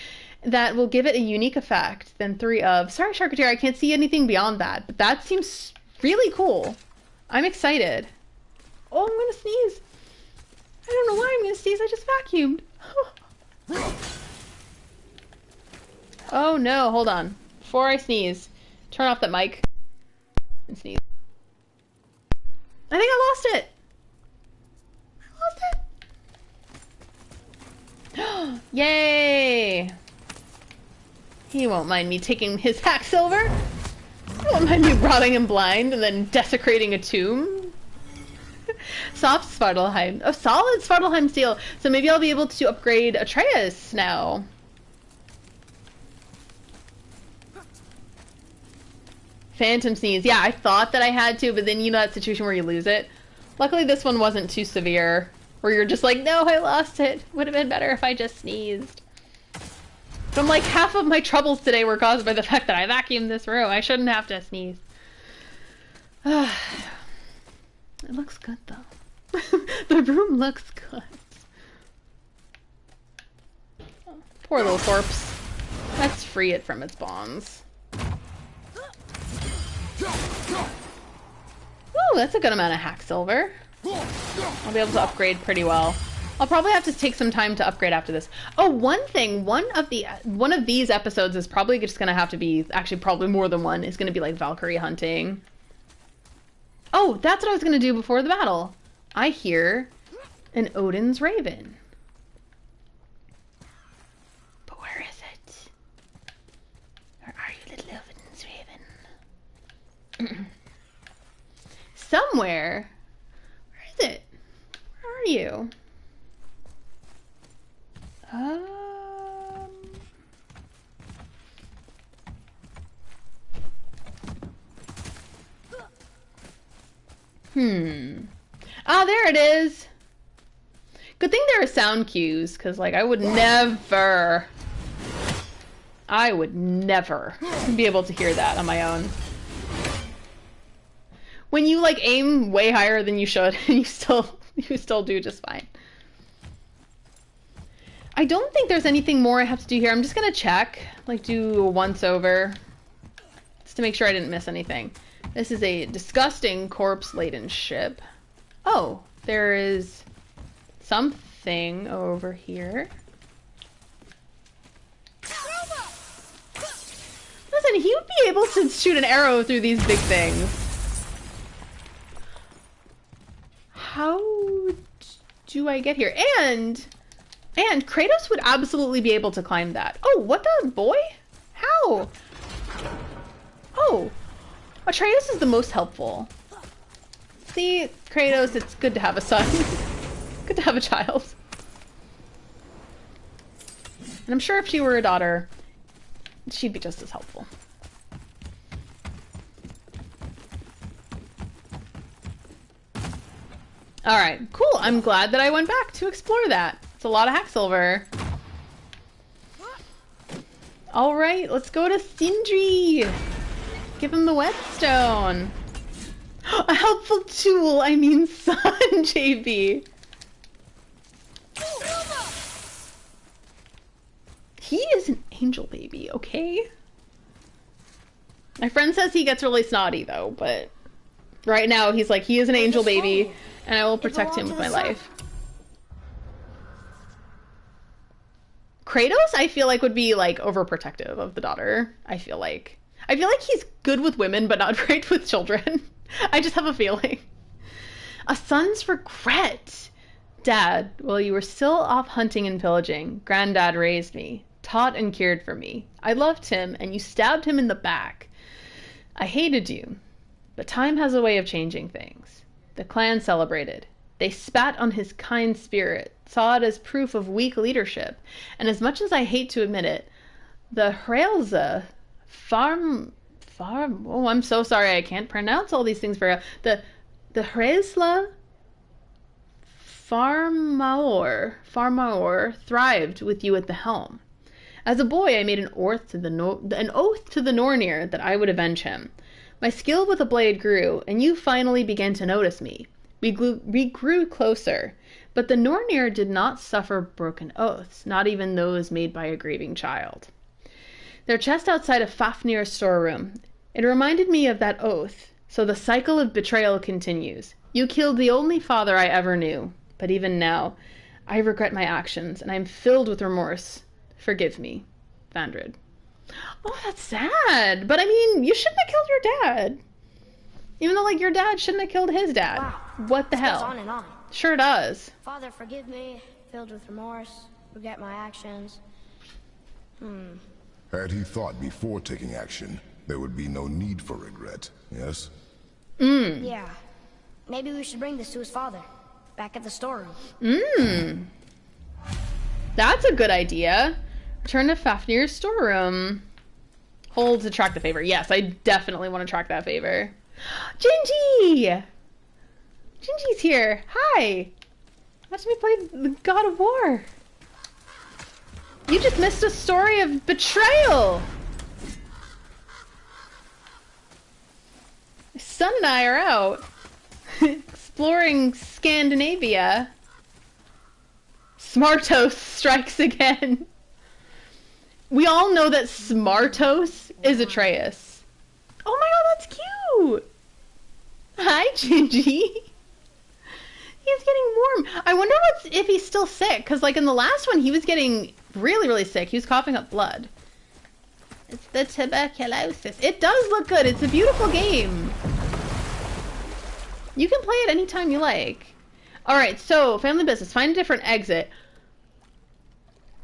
that will give it a unique effect. Then 3 of... Sorry, Charcuterie, I can't see anything beyond that. But that seems really cool. I'm excited. Oh, I'm gonna sneeze. I don't know why I'm gonna sneeze. I just vacuumed. Oh no, hold on. Before I sneeze, turn off that mic and sneeze. I think I lost it. Yay! He won't mind me taking his hack silver. He won't mind me robbing him blind and then desecrating a tomb. Soft Svartalheim. Oh, solid Svartalheim steel. So maybe I'll be able to upgrade Atreus now. Phantom sneeze. Yeah, I thought that I had to, but then you know that situation where you lose it. Luckily this one wasn't too severe. Where you're just like, no, I lost it. Would have been better if I just sneezed. But I'm like, half of my troubles today were caused by the fact that I vacuumed this room. I shouldn't have to sneeze. It looks good, though. The room looks good. Oh, poor little corpse. Let's free it from its bonds. Ooh, that's a good amount of hack silver. I'll be able to upgrade pretty well. I'll probably have to take some time to upgrade after this. Oh, one thing, one of these episodes is probably just gonna have to be, actually probably more than one, is gonna be like Valkyrie hunting. Oh, that's what I was gonna do before the battle. I hear an Odin's Raven. But where is it? Where are you, little Odin's Raven? Somewhere. Where is it? Where are you? Ah, there it is. Good thing there are sound cues, because, like, I would never be able to hear that on my own. When you, like, aim way higher than you should, you still do just fine. I don't think there's anything more I have to do here. I'm just gonna check, like, do a once over, just to make sure I didn't miss anything. This is a disgusting corpse-laden ship. Oh, there is something over here. Listen, he would be able to shoot an arrow through these big things. How do I get here? And Kratos would absolutely be able to climb that. Oh, what the boy? How? Oh, Atreus is the most helpful. See, Kratos, it's good to have a son. Good to have a child. And I'm sure if she were a daughter, she'd be just as helpful. Alright, cool. I'm glad that I went back to explore that. It's a lot of Hacksilver. Alright, let's go to Sindri. Give him the Whetstone. A helpful tool, I mean son, JB. He is an angel baby, okay? My friend says he gets really snotty though, but right now he's like, he is an angel baby, and I will protect him with my life. Kratos, I feel like, would be like overprotective of the daughter. I feel like he's good with women, but not great with children. I just have a feeling. A son's regret. Dad, while you were still off hunting and pillaging, Granddad raised me, taught and cared for me. I loved him, and you stabbed him in the back. I hated you, but time has a way of changing things. The clan celebrated. They spat on his kind spirit, saw it as proof of weak leadership, and as much as I hate to admit it, the Hraelza oh, I'm so sorry, I can't pronounce all these things very well. The Hraesla Farmaor thrived with you at the helm. As a boy, I made an oath to the Nornir that I would avenge him. My skill with a blade grew, and you finally began to notice me. We grew closer, but the Nornir did not suffer broken oaths, not even those made by a grieving child. Their chest outside of Fafnir's storeroom. It reminded me of that oath, so the cycle of betrayal continues. You killed the only father I ever knew, but even now, I regret my actions, and I'm filled with remorse. Forgive me, Vandred. Oh, that's sad, but I mean, you shouldn't have killed your dad. Even though, like, your dad shouldn't have killed his dad. Wow. What the hell? Goes on and on. Sure does. Father, forgive me, filled with remorse, regret my actions. Had he thought before taking action, there would be no need for regret, yes? Yeah. Maybe we should bring this to his father, back at the storeroom. That's a good idea. Return to Fafnir's storeroom. Hold to track the favor. Yes, I definitely want to track that favor. Gingy! Gingy's here. Hi. Watch me play the God of War. You just missed a story of betrayal. My son and I are out exploring Scandinavia. Smartos strikes again. We all know that Smartos is Atreus. Oh my god, that's cute! Hi, Gingy. He's getting warm. I wonder if he's still sick, because like in the last one, he was getting really, really sick. He was coughing up blood. It's the tuberculosis. It does look good. It's a beautiful game. You can play it anytime you like. Alright, so family business. Find a different exit.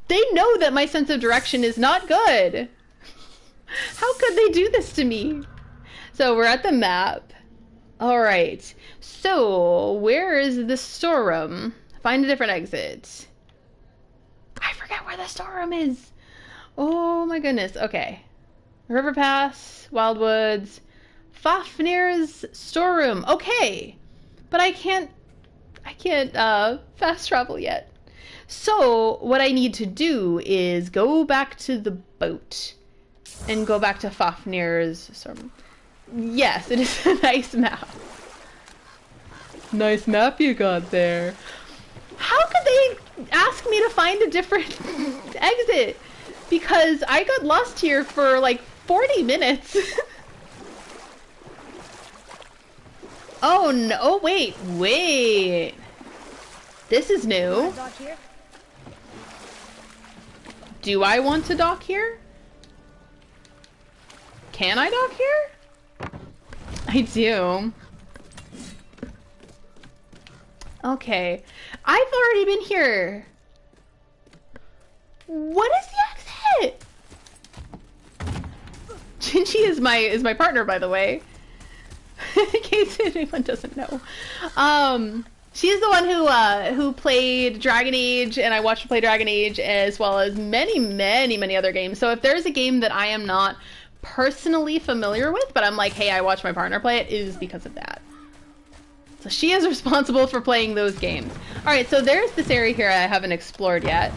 They know that my sense of direction is not good. How could they do this to me? So we're at the map. Alright. So, where is the storeroom? Find a different exit. I forget where the storeroom is. Oh my goodness. Okay. River Pass, Wildwoods, Fafnir's storeroom. Okay. But I can't fast travel yet. So, what I need to do is go back to the boat and go back to Fafnir's storeroom. Yes, it is a nice map. Nice map you got there. How could they ask me to find a different exit? Because I got lost here for like 40 minutes. Oh no, oh, wait. This is new. Do I want to dock here? Can I dock here? I do. Okay. I've already been here. What is the exit? Gingy is my partner, by the way. In case anyone doesn't know. She's the one who played Dragon Age, and I watched her play Dragon Age, as well as many other games. So if there's a game that I am not personally familiar with, but I'm like, hey, I watched my partner play it, is because of that. So she is responsible for playing those games. Alright, so there's this area here I haven't explored yet.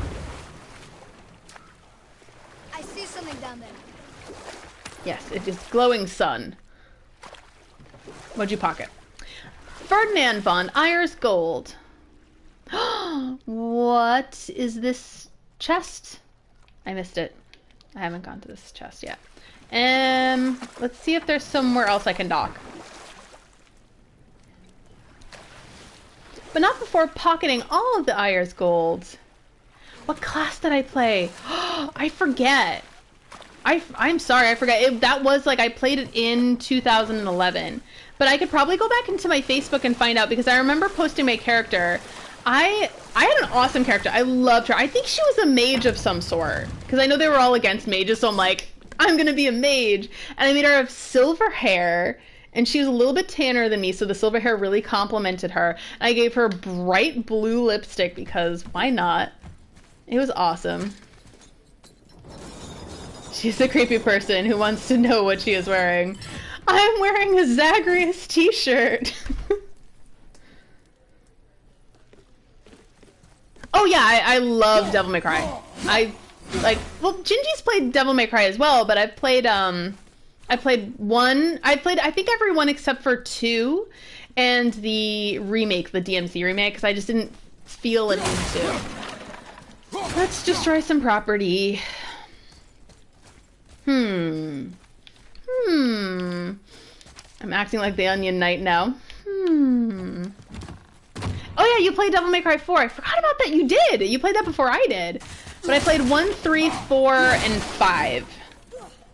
I see something down there. Yes, it is glowing sun. What'd you pocket? Ferdinand von Eyer's gold. What is this chest? I missed it. I haven't gone to this chest yet. Let's see if there's somewhere else I can dock. But not before pocketing all of the Eyer's gold. What class did I play? I forget. I'm sorry, I forgot. That was like, I played it in 2011. But I could probably go back into my Facebook and find out, because I remember posting my character. I had an awesome character. I loved her. I think she was a mage of some sort, because I know they were all against mages, so I'm like, I'm gonna be a mage. And I made her have silver hair, and she was a little bit tanner than me, so the silver hair really complimented her. And I gave her bright blue lipstick, because why not? It was awesome. She's a creepy person who wants to know what she is wearing. I'm wearing a Zagreus t-shirt. Oh yeah, I love Devil May Cry. Well, Gingy's played Devil May Cry as well, but I played one, I think every one except for 2, and the remake, the DMC remake, because I just didn't feel a need to. Let's destroy some property. I'm acting like the Onion Knight now. Oh yeah, you played Devil May Cry 4. I forgot about that. You did. You played that before I did. But I played 1, 3, 4, and 5.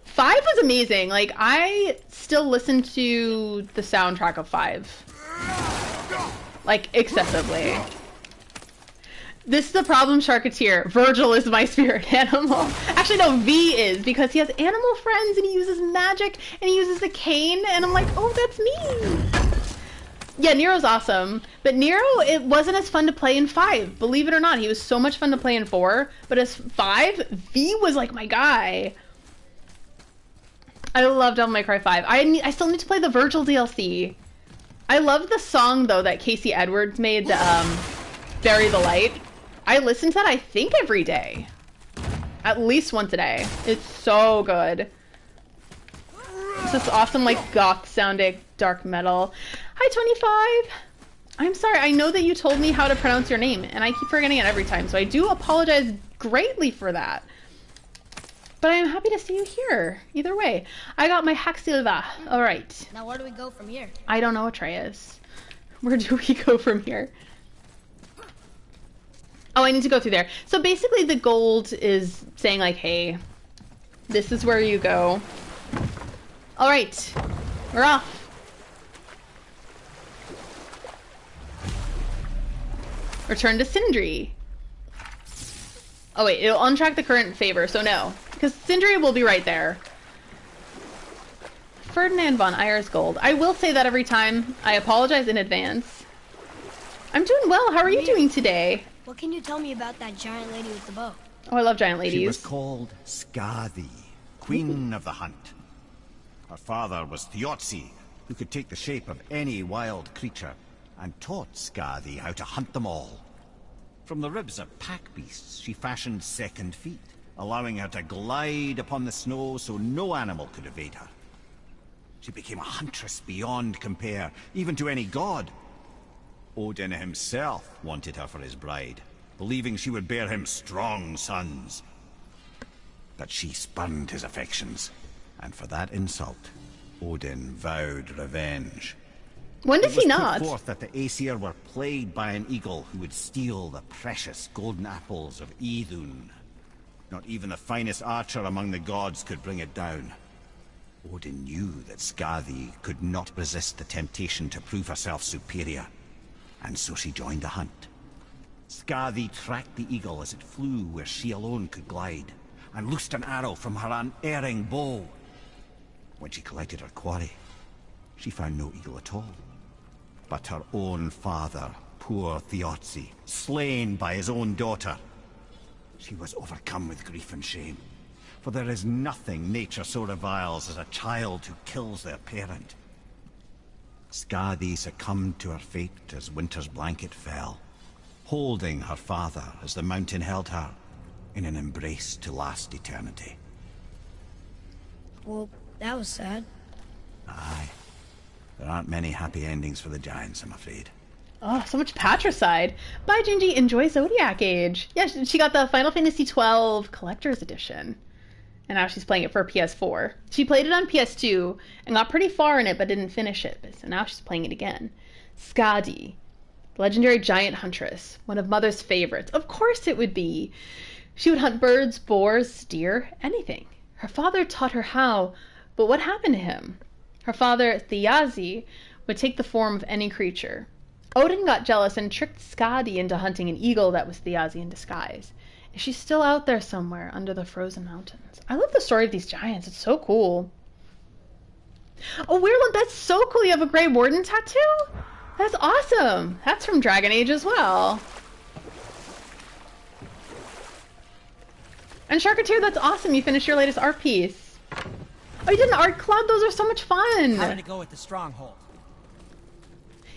5 was amazing. Like, I still listen to the soundtrack of 5. Like, excessively. This is the problem, Sharketeer. Virgil is my spirit animal. Actually, no, V is, because he has animal friends, and he uses magic, and he uses the cane, and I'm like, oh, that's me. Yeah, Nero's awesome. But Nero, it wasn't as fun to play in 5. Believe it or not, he was so much fun to play in 4. But as 5, V was like my guy. I love Devil May Cry 5. I still need to play the Virgil DLC. I love the song, though, that Casey Edwards made, Bury the Light. I listen to that, I think, every day. At least once a day. It's so good. It's this awesome, like, goth-sounding dark metal. Hi, 25! I'm sorry, I know that you told me how to pronounce your name, and I keep forgetting it every time, so I do apologize greatly for that. But I am happy to see you here, either way. I got my Haxilva. Alright. Now where do we go from here? I don't know what Trey is. Where do we go from here? Oh, I need to go through there. So basically the gold is saying like, hey, this is where you go. All right, we're off. Return to Sindri. Oh wait, it'll untrack the current favor, so no. Because Sindri will be right there. Ferdinand von Eyersgold. I will say that every time. I apologize in advance. I'm doing well. How are you doing today? What can you tell me about that giant lady with the bow? Oh, I love giant ladies. She was called Skadi, Queen of the Hunt. Her father was Thiotzi, who could take the shape of any wild creature, and taught Skadi how to hunt them all. From the ribs of pack beasts, she fashioned second feet, allowing her to glide upon the snow so no animal could evade her. She became a huntress beyond compare, even to any god. Odin himself wanted her for his bride, believing she would bear him strong sons. But she spurned his affections, and for that insult, Odin vowed revenge. When does he It not? was put forth that the Aesir were plagued by an eagle who would steal the precious golden apples of Idun. Not even the finest archer among the gods could bring it down. Odin knew that Skadi could not resist the temptation to prove herself superior, and so she joined the hunt. Skadi tracked the eagle as it flew where she alone could glide, and loosed an arrow from her unerring bow. When she collected her quarry, she found no eagle at all, but her own father, poor Thiotzi, slain by his own daughter. She was overcome with grief and shame, for there is nothing nature so reviles as a child who kills their parent. Skadi succumbed to her fate as winter's blanket fell, holding her father as the mountain held her in an embrace to last eternity. Well, that was sad. Aye. There aren't many happy endings for the giants, I'm afraid. Oh, so much patricide. Bye, Gingy. Enjoy Zodiac Age. Yeah, she got the Final Fantasy XII Collector's Edition. And now she's playing it for PS4. She played it on PS2 and got pretty far in it, but didn't finish it. So now she's playing it again. Skadi, the legendary giant huntress, one of Mother's favorites. Of course it would be. She would hunt birds, boars, deer, anything. Her father taught her how, but what happened to him? Her father, Thiazi, would take the form of any creature. Odin got jealous and tricked Skadi into hunting an eagle that was Thiazi in disguise. Is she still out there somewhere under the frozen mountains? I love the story of these giants. It's so cool. Oh, Weirlook, that's so cool. You have a Grey Warden tattoo? That's awesome. That's from Dragon Age as well. And Sharkateer, that's awesome. You finished your latest art piece. Oh, you did an art club? Those are so much fun. How did it go with the Stronghold?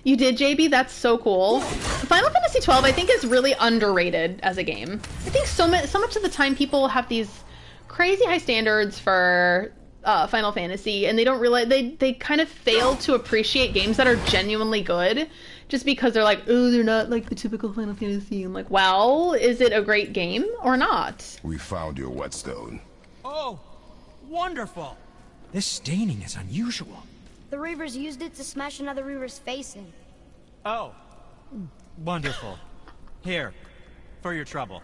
You did, JB? That's so cool. Final Fantasy XII, I think, is really underrated as a game. I think so much of the time people have these crazy high standards for Final Fantasy, and they don't realize they kind of fail to appreciate games that are genuinely good just because they're like, oh, they're not like the typical Final Fantasy. I'm like, well, is it a great game or not? We found your Whetstone. Oh, wonderful. This staining is unusual. The Reavers used it to smash another Reaver's face in. Oh, wonderful. Here, for your trouble.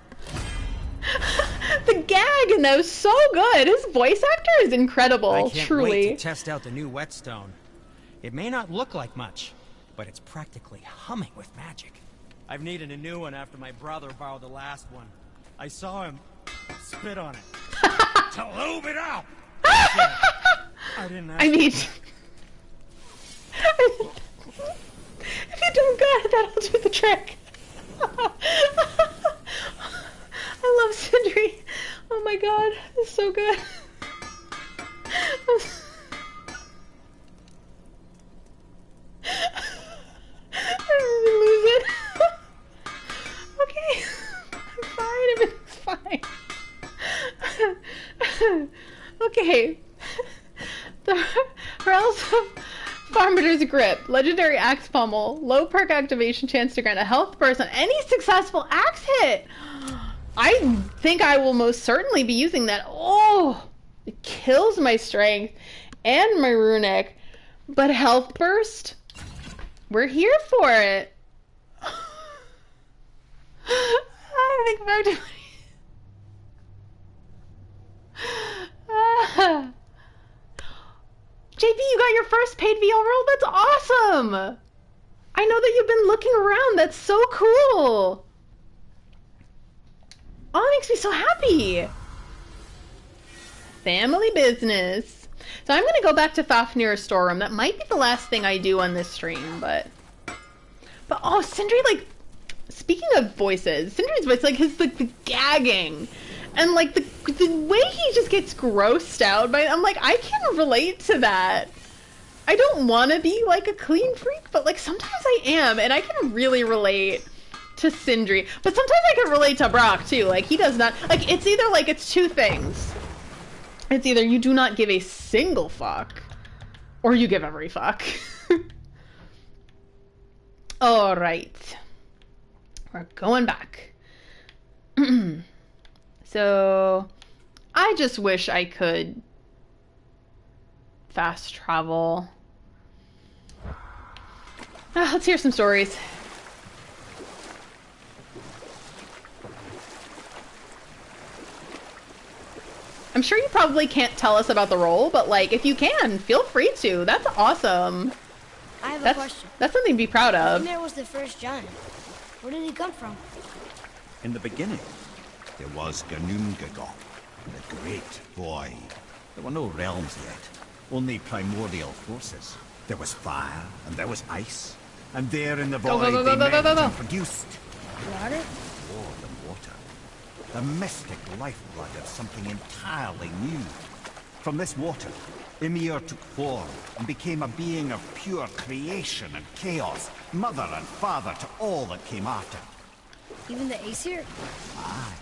The gag in that was so good. His voice actor is incredible, I can't truly. wait to test out the new Whetstone. It may not look like much, but it's practically humming with magic. I've needed a new one after my brother borrowed the last one. I saw him spit on it. To lube it up! I didn't ask. I mean, if you don't got it, that'll do the trick. I love Sindri. Oh my god, it's so good. I really lose it. Okay, I'm fine. Everything's fine. Okay. The Heralds of Farmader's Grip. Legendary Axe Pummel. Low perk activation chance to grant a health burst on any successful axe hit. I think I will most certainly be using that. Oh, it kills my strength and my runic. But health burst? We're here for it. think back to Ah. JP, you got your first paid VL role? That's awesome! I know that you've been looking around. That's so cool. Oh, that makes me so happy. Family business. So I'm gonna go back to Fafnir's storeroom. That might be the last thing I do on this stream, but oh, Sindri, like, speaking of voices, Sindri's voice, like, his, like, the gagging, and, like, the way he just gets grossed out by, I'm like, I can relate to that. I don't want to be, like, a clean freak, but, like, sometimes I am, and I can really relate to Sindri. But sometimes I can relate to Brock, too. Like, he does not, like, it's either, like, it's two things. It's either you do not give a single fuck, or you give every fuck. Alright. We're going back. So, I just wish I could fast travel. Let's hear some stories. I'm sure you probably can't tell us about the role, but, like, if you can, feel free to. That's awesome. I have a question. That's something to be proud of. Ymir was the first giant. Where did he come from? In the beginning, there was Ganungagok, the great void. There were no realms yet, only primordial forces. There was fire, and there was ice. And there in the void they met and produced Water? more than water. The mystic lifeblood of something entirely new. From this water, Ymir took form and became a being of pure creation and chaos, mother and father to all that came after. Even the Aesir? Aye.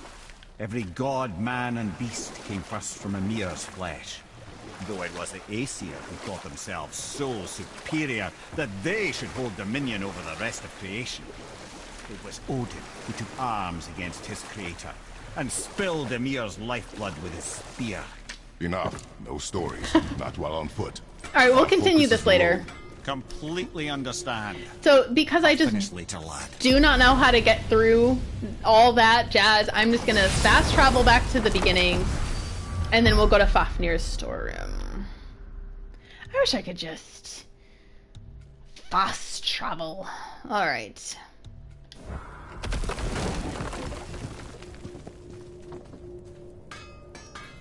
Every god, man, and beast came first from Ymir's flesh. Though it was the Aesir who thought themselves so superior that they should hold dominion over the rest of creation. It was Odin who took arms against his creator and spilled Ymir's lifeblood with his spear. Enough. No stories. Not while on foot. Alright, we'll continue this later. Completely understand. So, because I just Finish later, lad. do not know how to get through all that jazz, I'm just gonna fast travel back to the beginning, and then we'll go to Fafnir's storeroom. I wish I could just fast travel. Alright.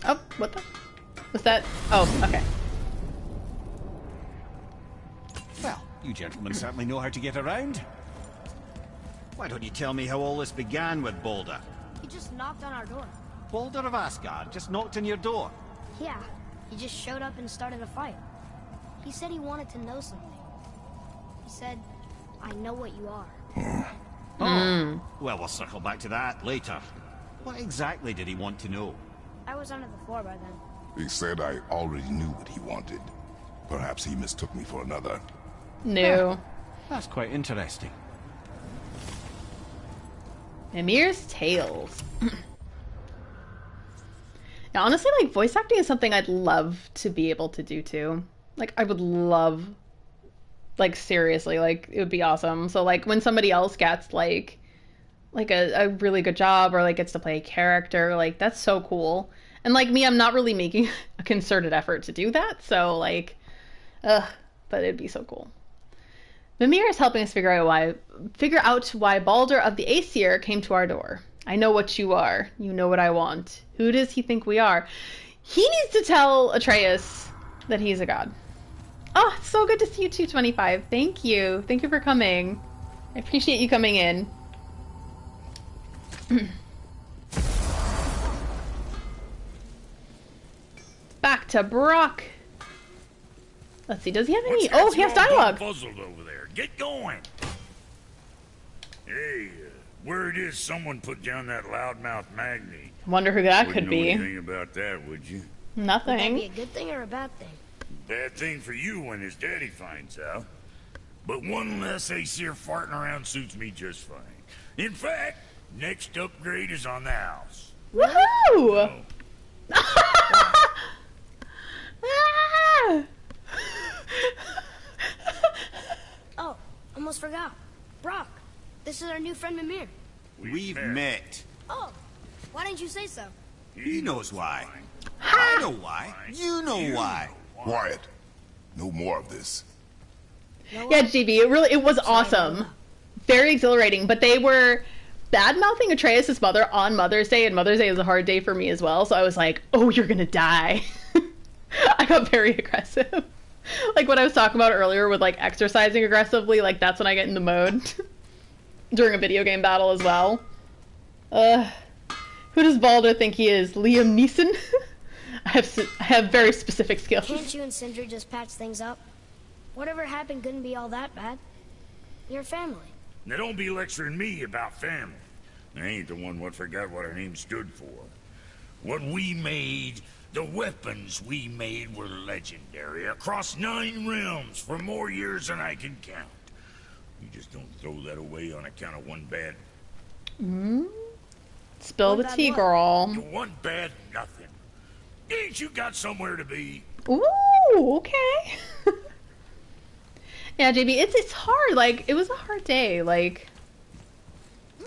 Oh, what the? Was that? Oh, okay. Well, you gentlemen certainly know how to get around. Why don't you tell me how all this began with Balder? He just knocked on our door. Balder of Asgard just knocked on your door. Yeah, he just showed up and started a fight. He said he wanted to know something. He said, I know what you are. Oh, well, we'll circle back to that later. What exactly did he want to know? I was under the floor by then. He said I already knew what he wanted. Perhaps he mistook me for another. No. That's quite interesting. Ymir's Tales. Now, honestly, like, voice acting is something I'd love to be able to do too. Like, I would love, like, seriously, like, it would be awesome. So, like, when somebody else gets, like a really good job, or, like, gets to play a character, like, that's so cool. And, like, me, I'm not really making a concerted effort to do that, so, like, but it'd be so cool. Mimir is helping us figure out why Balder of the Aesir came to our door. I know what you are. You know what I want. Who does he think we are? He needs to tell Atreus that he's a god. Oh, it's so good to see you, 225. Thank you. Thank you for coming. I appreciate you coming in. Back to Brock. Let's see, does he have any? Oh, he has dialogue. Puzzled over there. Get going. Hey, word is someone put down that loudmouth Magni. Wonder who that Wouldn't could know be. anything about that, would you? Would that be Nothing. a good thing or a bad thing? Bad thing for you when his daddy finds out. But one less Aesir farting around suits me just fine. In fact, next upgrade is on the house. Woohoo! Ah! Almost forgot. Brock, this is our new friend Mimir. We've met. Oh, why didn't you say so? He knows why. I know why. You know why. Quiet. No more of this. You know Yeah, what? GB, it was awesome. Very exhilarating, but they were bad-mouthing Atreus' mother on Mother's Day, and Mother's Day is a hard day for me as well, so I was like, oh, you're gonna die. I got very aggressive. Like what I was talking about earlier with like exercising aggressively, like that's when I get in the mode. During a video game battle as well. Who does Baldur think he is? Liam Neeson? I have very specific skills. Can't you and Sindri just patch things up? Whatever happened couldn't be all that bad. You're family. Now don't be lecturing me about family. I ain't the one what forgot what our name stood for. What we made, the weapons we made were legendary across 9 realms for more years than I can count. You just don't throw that away on account of one bad... Spill the One bad tea, what? girl. One bad nothing. Ain't you got somewhere to be? Ooh, okay. Yeah, JB, it's hard. Like, it was a hard day. Like,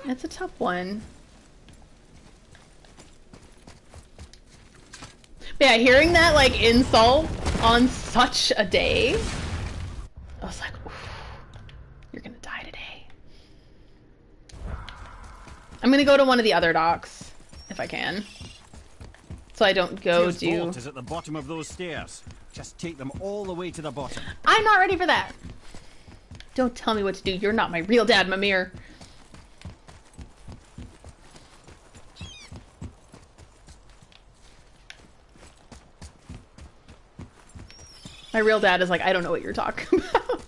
it's a tough one. But yeah, hearing that, like, insult on such a day, I was like, oof, you're gonna die today. I'm gonna go to one of the other docks, if I can. So I don't go Tyr's do... boat is at the bottom of those stairs. Just take them all the way to the bottom. I'm not ready for that. Don't tell me what to do. You're not my real dad, Mimir. My real dad is like, I don't know what you're talking about.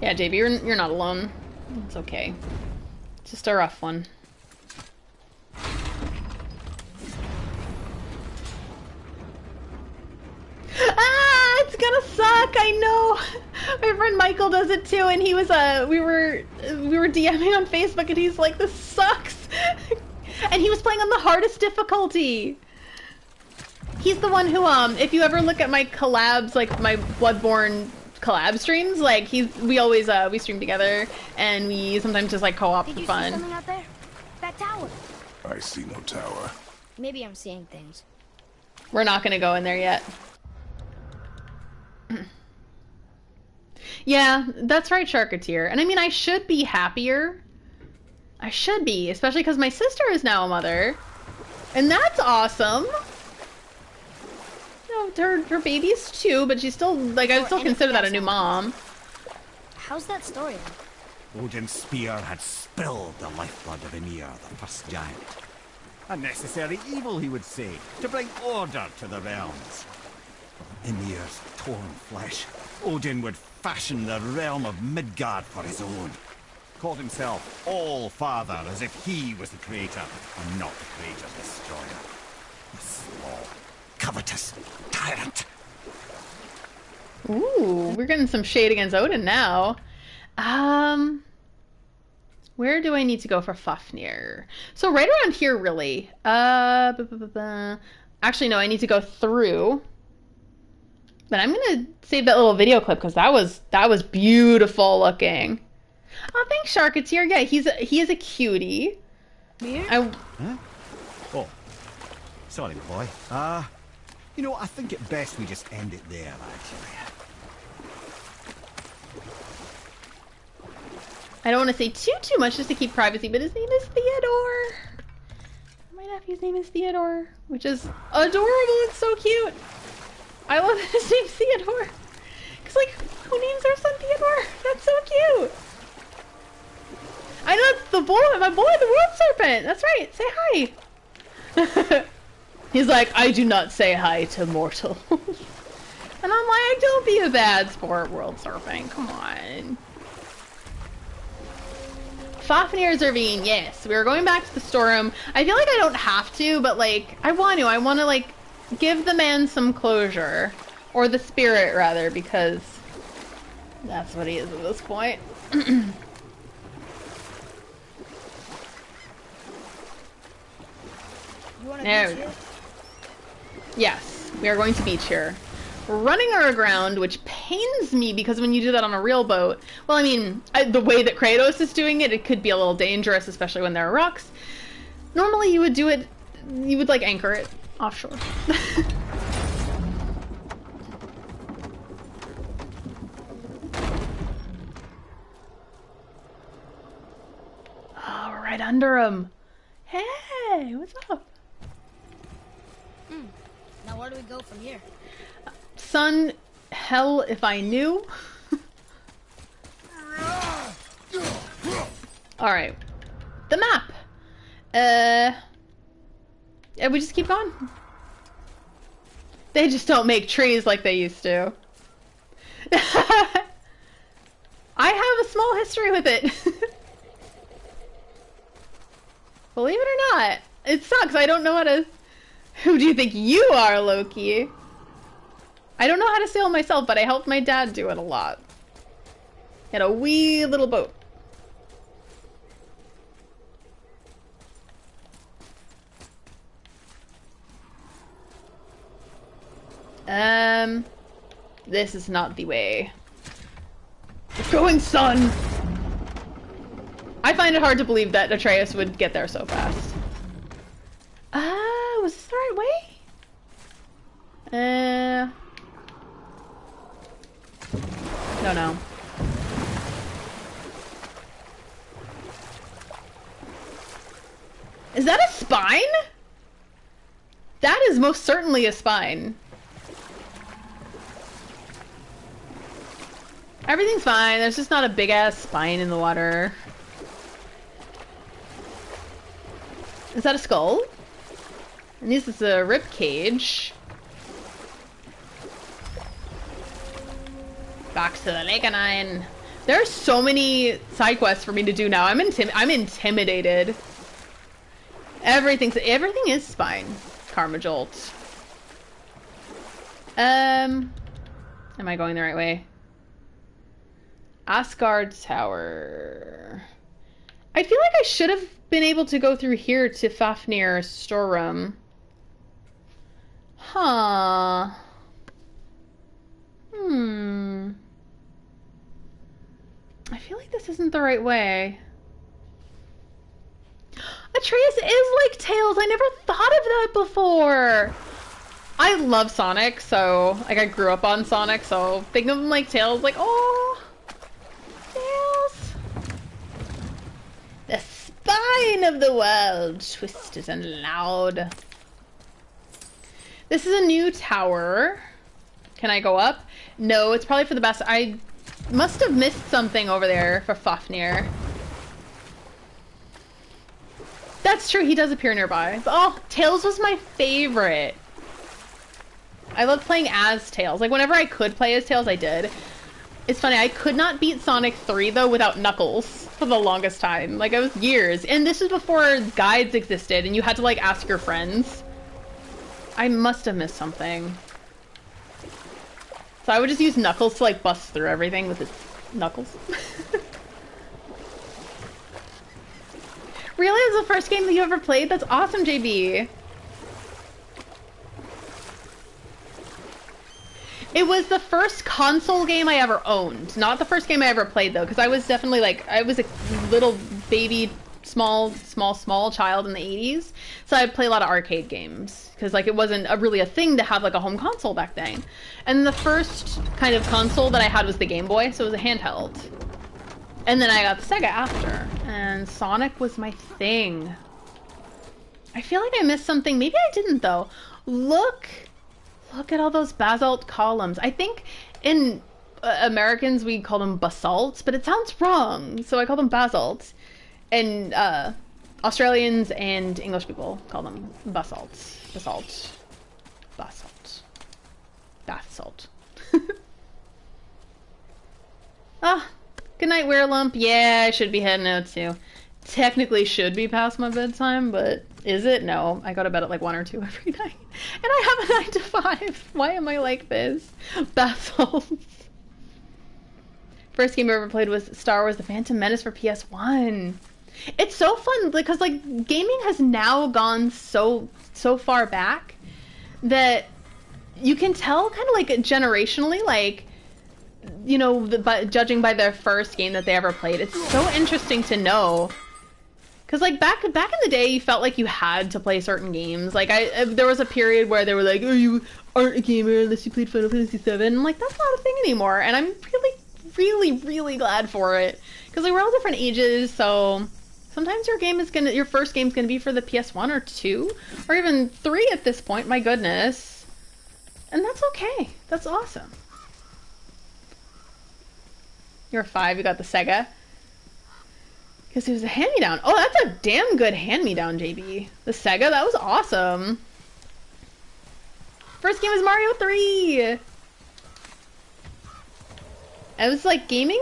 Yeah, JB, you're not alone. It's okay. It's just a rough one. Ah, it's gonna suck. I know. My friend Michael does it too, and he was we were DMing on Facebook, and he's like, "This sucks," and he was playing on the hardest difficulty. He's the one who, if you ever look at my collabs, like my Bloodborne collab streams, like we always we stream together, and we sometimes just like co-op Did for you see fun. something out there? That tower. I see no tower. Maybe I'm seeing things. We're not gonna go in there yet. Yeah, that's right, Sharketeer. And I mean, I should be happier. I should be, especially because my sister is now a mother. And that's awesome. You know, her baby's 2, but she's still, like, I still consider that a new mom. How's that story? Odin's spear had spilled the lifeblood of Ymir, the first giant. A necessary evil, he would say, to bring order to the realms. From Ymir's torn flesh, Odin would fashion the realm of Midgard for his own. Called himself All-Father, as if he was the creator, and not the creator's destroyer. A small, covetous tyrant. Ooh, we're getting some shade against Odin now. Where do I need to go for Fafnir? So right around here, really. Actually, no, I need to go through. But I'm gonna save that little video clip because that was beautiful looking. Oh, thanks, Sharketeer. Yeah, he is a cutie. Mir? Huh? Oh, sorry, boy. You know, I think it best we just end it there, actually. I don't want to say too much just to keep privacy, but his name is Theodore. My nephew's name is Theodore, which is adorable. It's so cute. I love that his name's Theodore. Cause like, who names their son Theodore? That's so cute. I know it's the boy, my boy, the world serpent. That's right. Say hi. He's like, I do not say hi to mortals. And I'm like, don't be a bad sport, world serpent. Come on. Fafnir's Ravine, yes. We're going back to the storeroom. I feel like I don't have to, but like, I want to like, give the man some closure. Or the spirit, rather, because that's what he is at this point. You want to There beach we go. here? Yes, we are going to beach here. running her aground, which pains me because when you do that on a real boat, well, I mean, the way that Kratos is doing it, it could be a little dangerous, especially when there are rocks. Normally you would do it, you would like anchor it offshore. Oh, we're right under him. Hey, what's up? Now where do we go from here? Son, hell if I knew. Alright. The map. Yeah, we just keep going. They just don't make trees like they used to. I have a small history with it. Believe it or not, it sucks. I don't know how to... Who do you think you are, Loki? I don't know how to sail myself, but I helped my dad do it a lot. He had a wee little boat. This is not the way. We're going, son! I find it hard to believe that Atreus would get there so fast. Was this the right way? No. Is that a spine? That is most certainly a spine. Everything's fine. There's just not a big-ass spine in the water. Is that a skull? And this is a rib cage. Back to the Lake of Nine. There are so many side quests for me to do now. I'm intimidated. Everything is spine. Karma Jolt. Am I going the right way? Asgard Tower. I feel like I should have been able to go through here to Fafnir's storeroom. Huh. I feel like this isn't the right way. Atreus is like Tails. I never thought of that before. I love Sonic, so like I grew up on Sonic, so think of him like Tails, like, oh, Tails. The spine of the world, twisted and loud. This is a new tower. Can I go up? No, it's probably for the best. I must have missed something over there for Fafnir. That's true, he does appear nearby. Oh, Tails was my favorite. I loved playing as Tails. Like, whenever I could play as Tails, I did. It's funny, I could not beat Sonic 3, though, without Knuckles for the longest time. Like, it was years. And this was before guides existed, and you had to, like, ask your friends. I must have missed something. So I would just use Knuckles to, like, bust through everything with his Knuckles. Really? It was the first game that you ever played? That's awesome, JB. It was the first console game I ever owned. Not the first game I ever played, though, because I was definitely, like, I was a little baby, small child in the 80s. So I'd play a lot of arcade games, because, like, it wasn't really a thing to have, like, a home console back then. And the first kind of console that I had was the Game Boy, so it was a handheld. And then I got the Sega after, and Sonic was my thing. I feel like I missed something. Maybe I didn't, though. Look at all those basalt columns. I think in Americans we call them basalt, but it sounds wrong, so I call them basalt. And Australians and English people call them basalt. Basalt. Bath salt. Ah. Good night, Werelump. Yeah, I should be heading out too. Technically should be past my bedtime, but is it? No. I go to bed at like 1 or 2 every night. And I have a 9 to 5. Why am I like this? Baffles. First game I ever played was Star Wars The Phantom Menace for PS1. It's so fun because like gaming has now gone so far back that you can tell kind of like generationally, like, you know, judging by their first game that they ever played. It's so interesting to know. Because, like, back in the day, you felt like you had to play certain games. Like, there was a period where they were like, oh, you aren't a gamer unless you played Final Fantasy VII. I'm like, that's not a thing anymore. And I'm really, really, really glad for it. Because, like, we're all different ages, so sometimes your first game's gonna be for the PS1 or 2, or even 3 at this point, my goodness. And that's okay. That's awesome. You're 5, you got the Sega. Because it was a hand-me-down. Oh, that's a damn good hand-me-down, JB. The Sega, that was awesome. First game was Mario 3! I was, like, gaming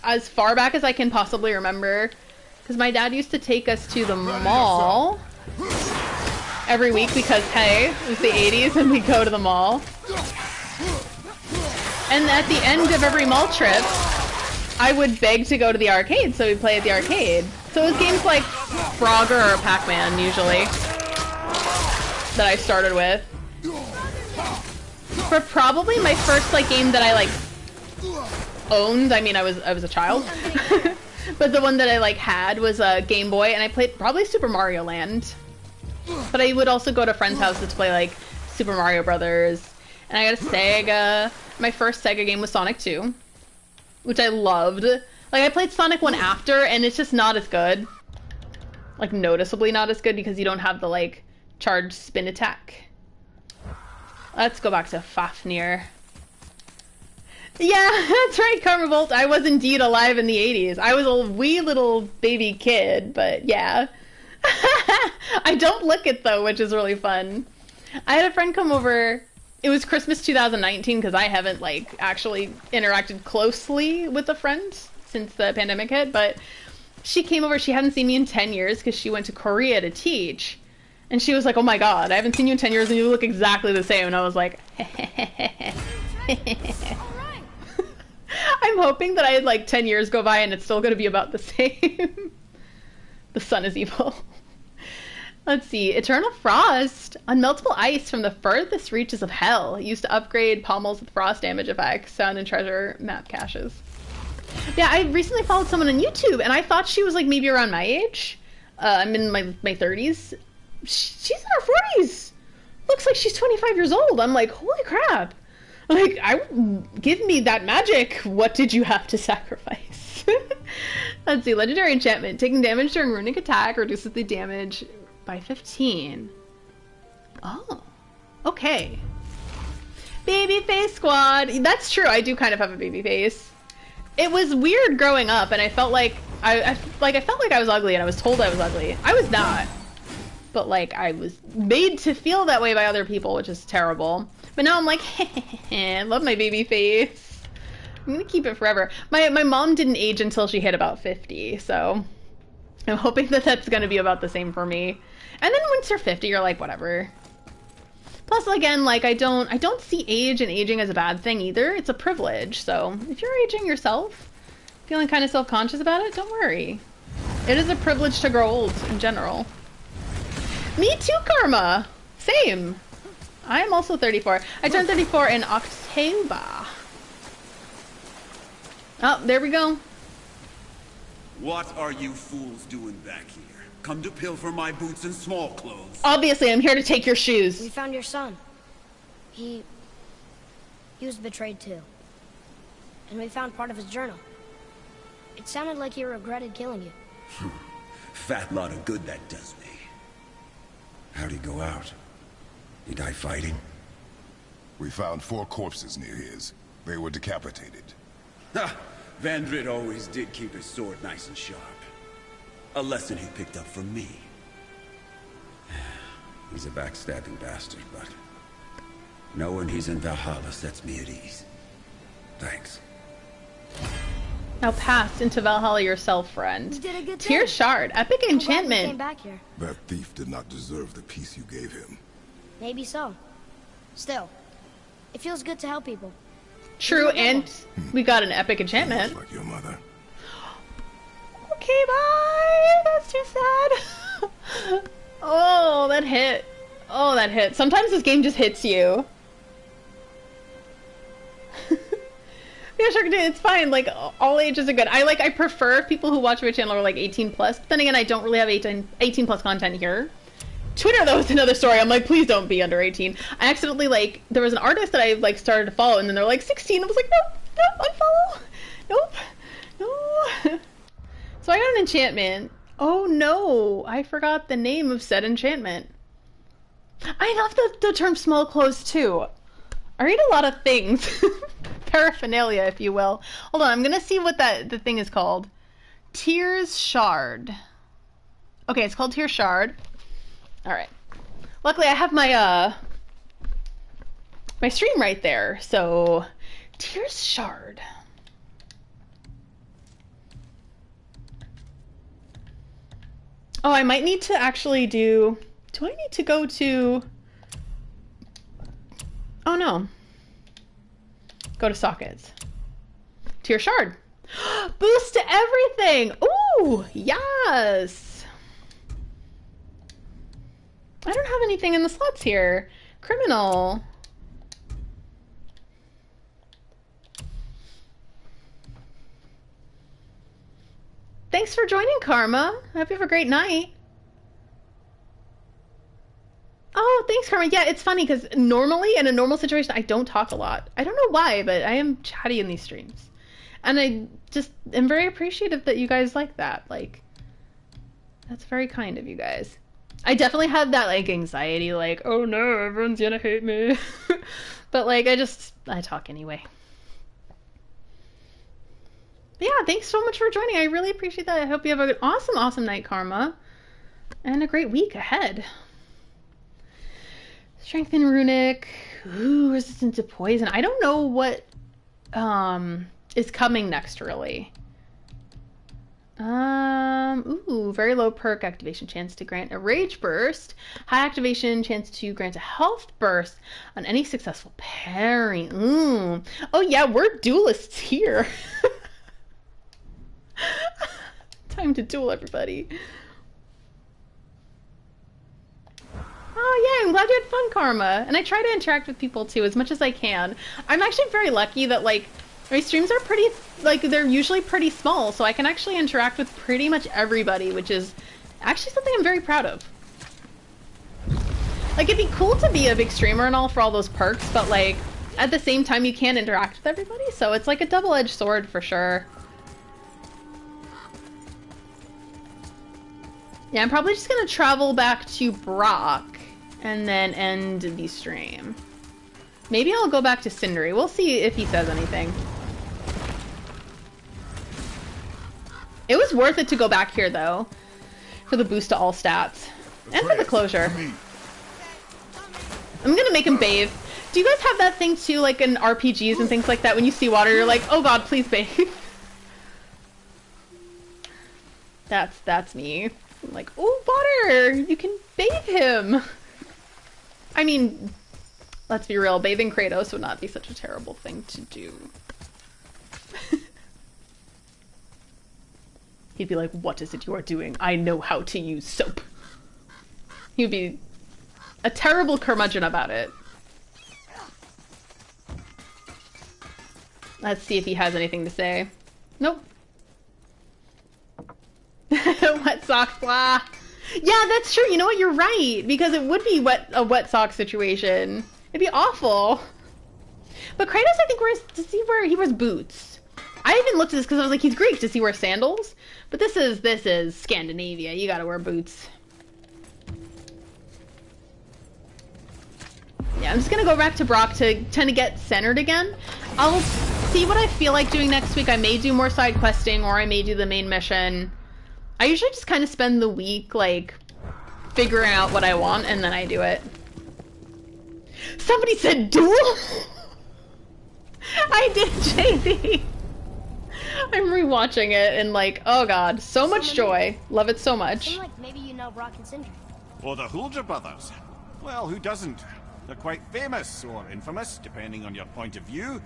as far back as I can possibly remember. Because my dad used to take us to the mall every week because, hey, it was the 80s and we'd go to the mall. And at the end of every mall trip, I would beg to go to the arcade, so we'd play at the arcade. So it was games like Frogger or Pac-Man, usually, that I started with. For probably my first, like, game that I, like, owned, I mean, I was a child, but the one that I, like, had was a Game Boy, and I played probably Super Mario Land. But I would also go to friends' houses to play, like, Super Mario Brothers. And I got a Sega. My first Sega game was Sonic 2. Which I loved. Like, I played Sonic 1 after, and it's just not as good. Like, noticeably not as good, because you don't have the, like, charged spin attack. Let's go back to Fafnir. Yeah, that's right, Karma Volt. I was indeed alive in the 80s. I was a wee little baby kid, but yeah. I don't look it, though, which is really fun. I had a friend come over. It was Christmas 2019 because I haven't, like, actually interacted closely with a friend since the pandemic hit, but she came over. She hadn't seen me in 10 years because she went to Korea to teach. And she was like, oh my god, I haven't seen you in 10 years and you look exactly the same. And I was like, I'm hoping that I had, like, 10 years go by and it's still going to be about the same. The sun is evil. Let's see. Eternal Frost. Unmeltable ice from the furthest reaches of hell. Used to upgrade pommels with frost damage effects. Found in treasure map caches. Yeah, I recently followed someone on YouTube, and I thought she was, like, maybe around my age. I'm in my 30s. She's in her 40s. Looks like she's 25 years old. I'm like, holy crap. Like, give me that magic. What did you have to sacrifice? Let's see. Legendary enchantment. Taking damage during runic attack reduces the damage by 15. Oh, okay. Baby face squad. That's true. I do kind of have a baby face. It was weird growing up, and I felt like I felt like I was ugly, and I was told I was ugly. I was not, but like I was made to feel that way by other people, which is terrible. But now I'm like, I love my baby face. I'm gonna keep it forever. My mom didn't age until she hit about 50, so I'm hoping that that's gonna be about the same for me. And then once you're 50, you're like, whatever. Plus, again, like, I don't see age and aging as a bad thing either. It's a privilege. So if you're aging yourself, feeling kind of self-conscious about it, don't worry. It is a privilege to grow old in general. Me too, Karma. Same. I am also 34. I turned 34 in October. Oh, there we go. What are you fools doing back here? Come to pilfer my boots and small clothes. Obviously, I'm here to take your shoes. We found your son. He was betrayed too. And we found part of his journal. It sounded like he regretted killing you. Fat lot of good that does me. How'd he go out? He die fighting? We found 4 corpses near his. They were decapitated. Ha! Vandrid always did keep his sword nice and sharp. A lesson he picked up from me. He's a backstabbing bastard, but knowing he's in Valhalla sets me at ease. Thanks. Now pass into Valhalla yourself, friend. You did a good Tear thing. Shard, epic I'm glad we enchantment. came back here. That thief did not deserve the peace you gave him. Maybe so. Still, it feels good to help people. True, and we got an epic enchantment. Like your mother. Okay, bye. That's too sad. Oh, that hit. Oh, that hit. Sometimes this game just hits you. Yeah, sure, it's fine. Like, all ages are good. I prefer people who watch my channel are like 18 plus. But then again, I don't really have 18 plus content here. Twitter, though, is another story. I'm like, please don't be under 18. I accidentally, like, there was an artist that I, like, started to follow, and then they're like 16. I was like, nope, unfollow. Nope, no. So I got an enchantment. Oh no, I forgot the name of said enchantment. I love the term small clothes too. I read a lot of things. Paraphernalia, if you will. Hold on, I'm gonna see what the thing is called. Tears Shard. Okay, it's called Tears Shard. Alright. Luckily I have my my stream right there, so Tears Shard. Oh, I might need to actually do I need to go to... Oh no. Go to sockets. Tear Shard. Boost to everything! Ooh, yes! I don't have anything in the slots here. Criminal. Thanks for joining, Karma. I hope you have a great night. Oh, thanks, Karma. Yeah, it's funny because normally in a normal situation, I don't talk a lot. I don't know why, but I am chatty in these streams. And I just am very appreciative that you guys like that. Like, that's very kind of you guys. I definitely have that, like, anxiety, like, oh no, everyone's gonna hate me. But, like, I talk anyway. But yeah, thanks so much for joining. I really appreciate that. I hope you have an awesome, awesome night, Karma. And a great week ahead. Strengthen Runic. Ooh, resistant to poison. I don't know what is coming next, really. Ooh, very low perk activation chance to grant a rage burst. High activation chance to grant a health burst on any successful parry. Ooh. Oh yeah, we're duelists here. Time to duel, everybody. Oh yeah, I'm glad you had fun, Karma. And I try to interact with people too as much as I can. I'm actually very lucky that, like, my streams are pretty, like, they're usually pretty small, so I can actually interact with pretty much everybody, which is actually something I'm very proud of. Like, it'd be cool to be a big streamer and all for all those perks, but, like, at the same time you can't interact with everybody, so it's like a double-edged sword for sure. Yeah, I'm probably just gonna travel back to Brock and then end the stream. Maybe I'll go back to Sindri. We'll see if he says anything. It was worth it to go back here, though, for the boost to all stats. And for the closure. I'm gonna make him bathe. Do you guys have that thing, too, like in RPGs and things like that? When you see water, you're like, oh god, please bathe. That's me. I'm like, oh, water! You can bathe him! I mean, let's be real, bathing Kratos would not be such a terrible thing to do. He'd be like, what is it you are doing? I know how to use soap. He'd be a terrible curmudgeon about it. Let's see if he has anything to say. Nope. Wet socks, blah. Yeah, that's true. You know what? You're right. Because it would be a wet sock situation. It'd be awful. But Kratos, I think, to see where he wears boots. I even looked at this because I was like, he's Greek. Does he wear sandals? But this is Scandinavia. You gotta wear boots. Yeah, I'm just gonna go back to Brock to tend to get centered again. I'll see what I feel like doing next week. I may do more side questing, or I may do the main mission. I usually just kind of spend the week, like, figuring out what I want, and then I do it. Somebody said duel? I did, JD. I'm rewatching it, and like, oh god, so much joy. Love it so much. Seemed like maybe you know Brock and Sindri. Or the Huldra brothers. Well, who doesn't? They're quite famous, or infamous, depending on your point of view.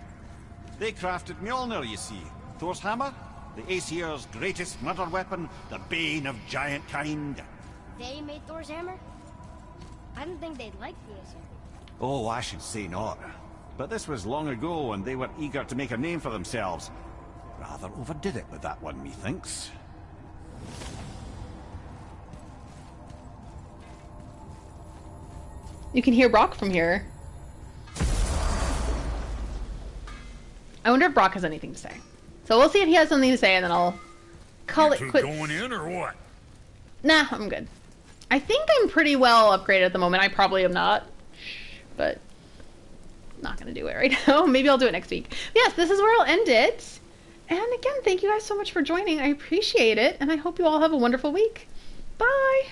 They crafted Mjolnir, you see. Thor's hammer, the Aesir's greatest murder weapon, the bane of giant kind. They made Thor's hammer? I didn't think they'd like the Aesir. Oh, I should say not. but this was long ago and they were eager to make a name for themselves. Rather overdid it with that one, methinks. You can hear Brock from here. I wonder if Brock has anything to say. So we'll see if he has something to say, and then I'll call it quits. Going in or what? Nah, I'm good. I think I'm pretty well upgraded at the moment. I probably am not, but not gonna do it right now. Maybe I'll do it next week. But yes, this is where I'll end it. And again, thank you guys so much for joining. I appreciate it, and I hope you all have a wonderful week. Bye!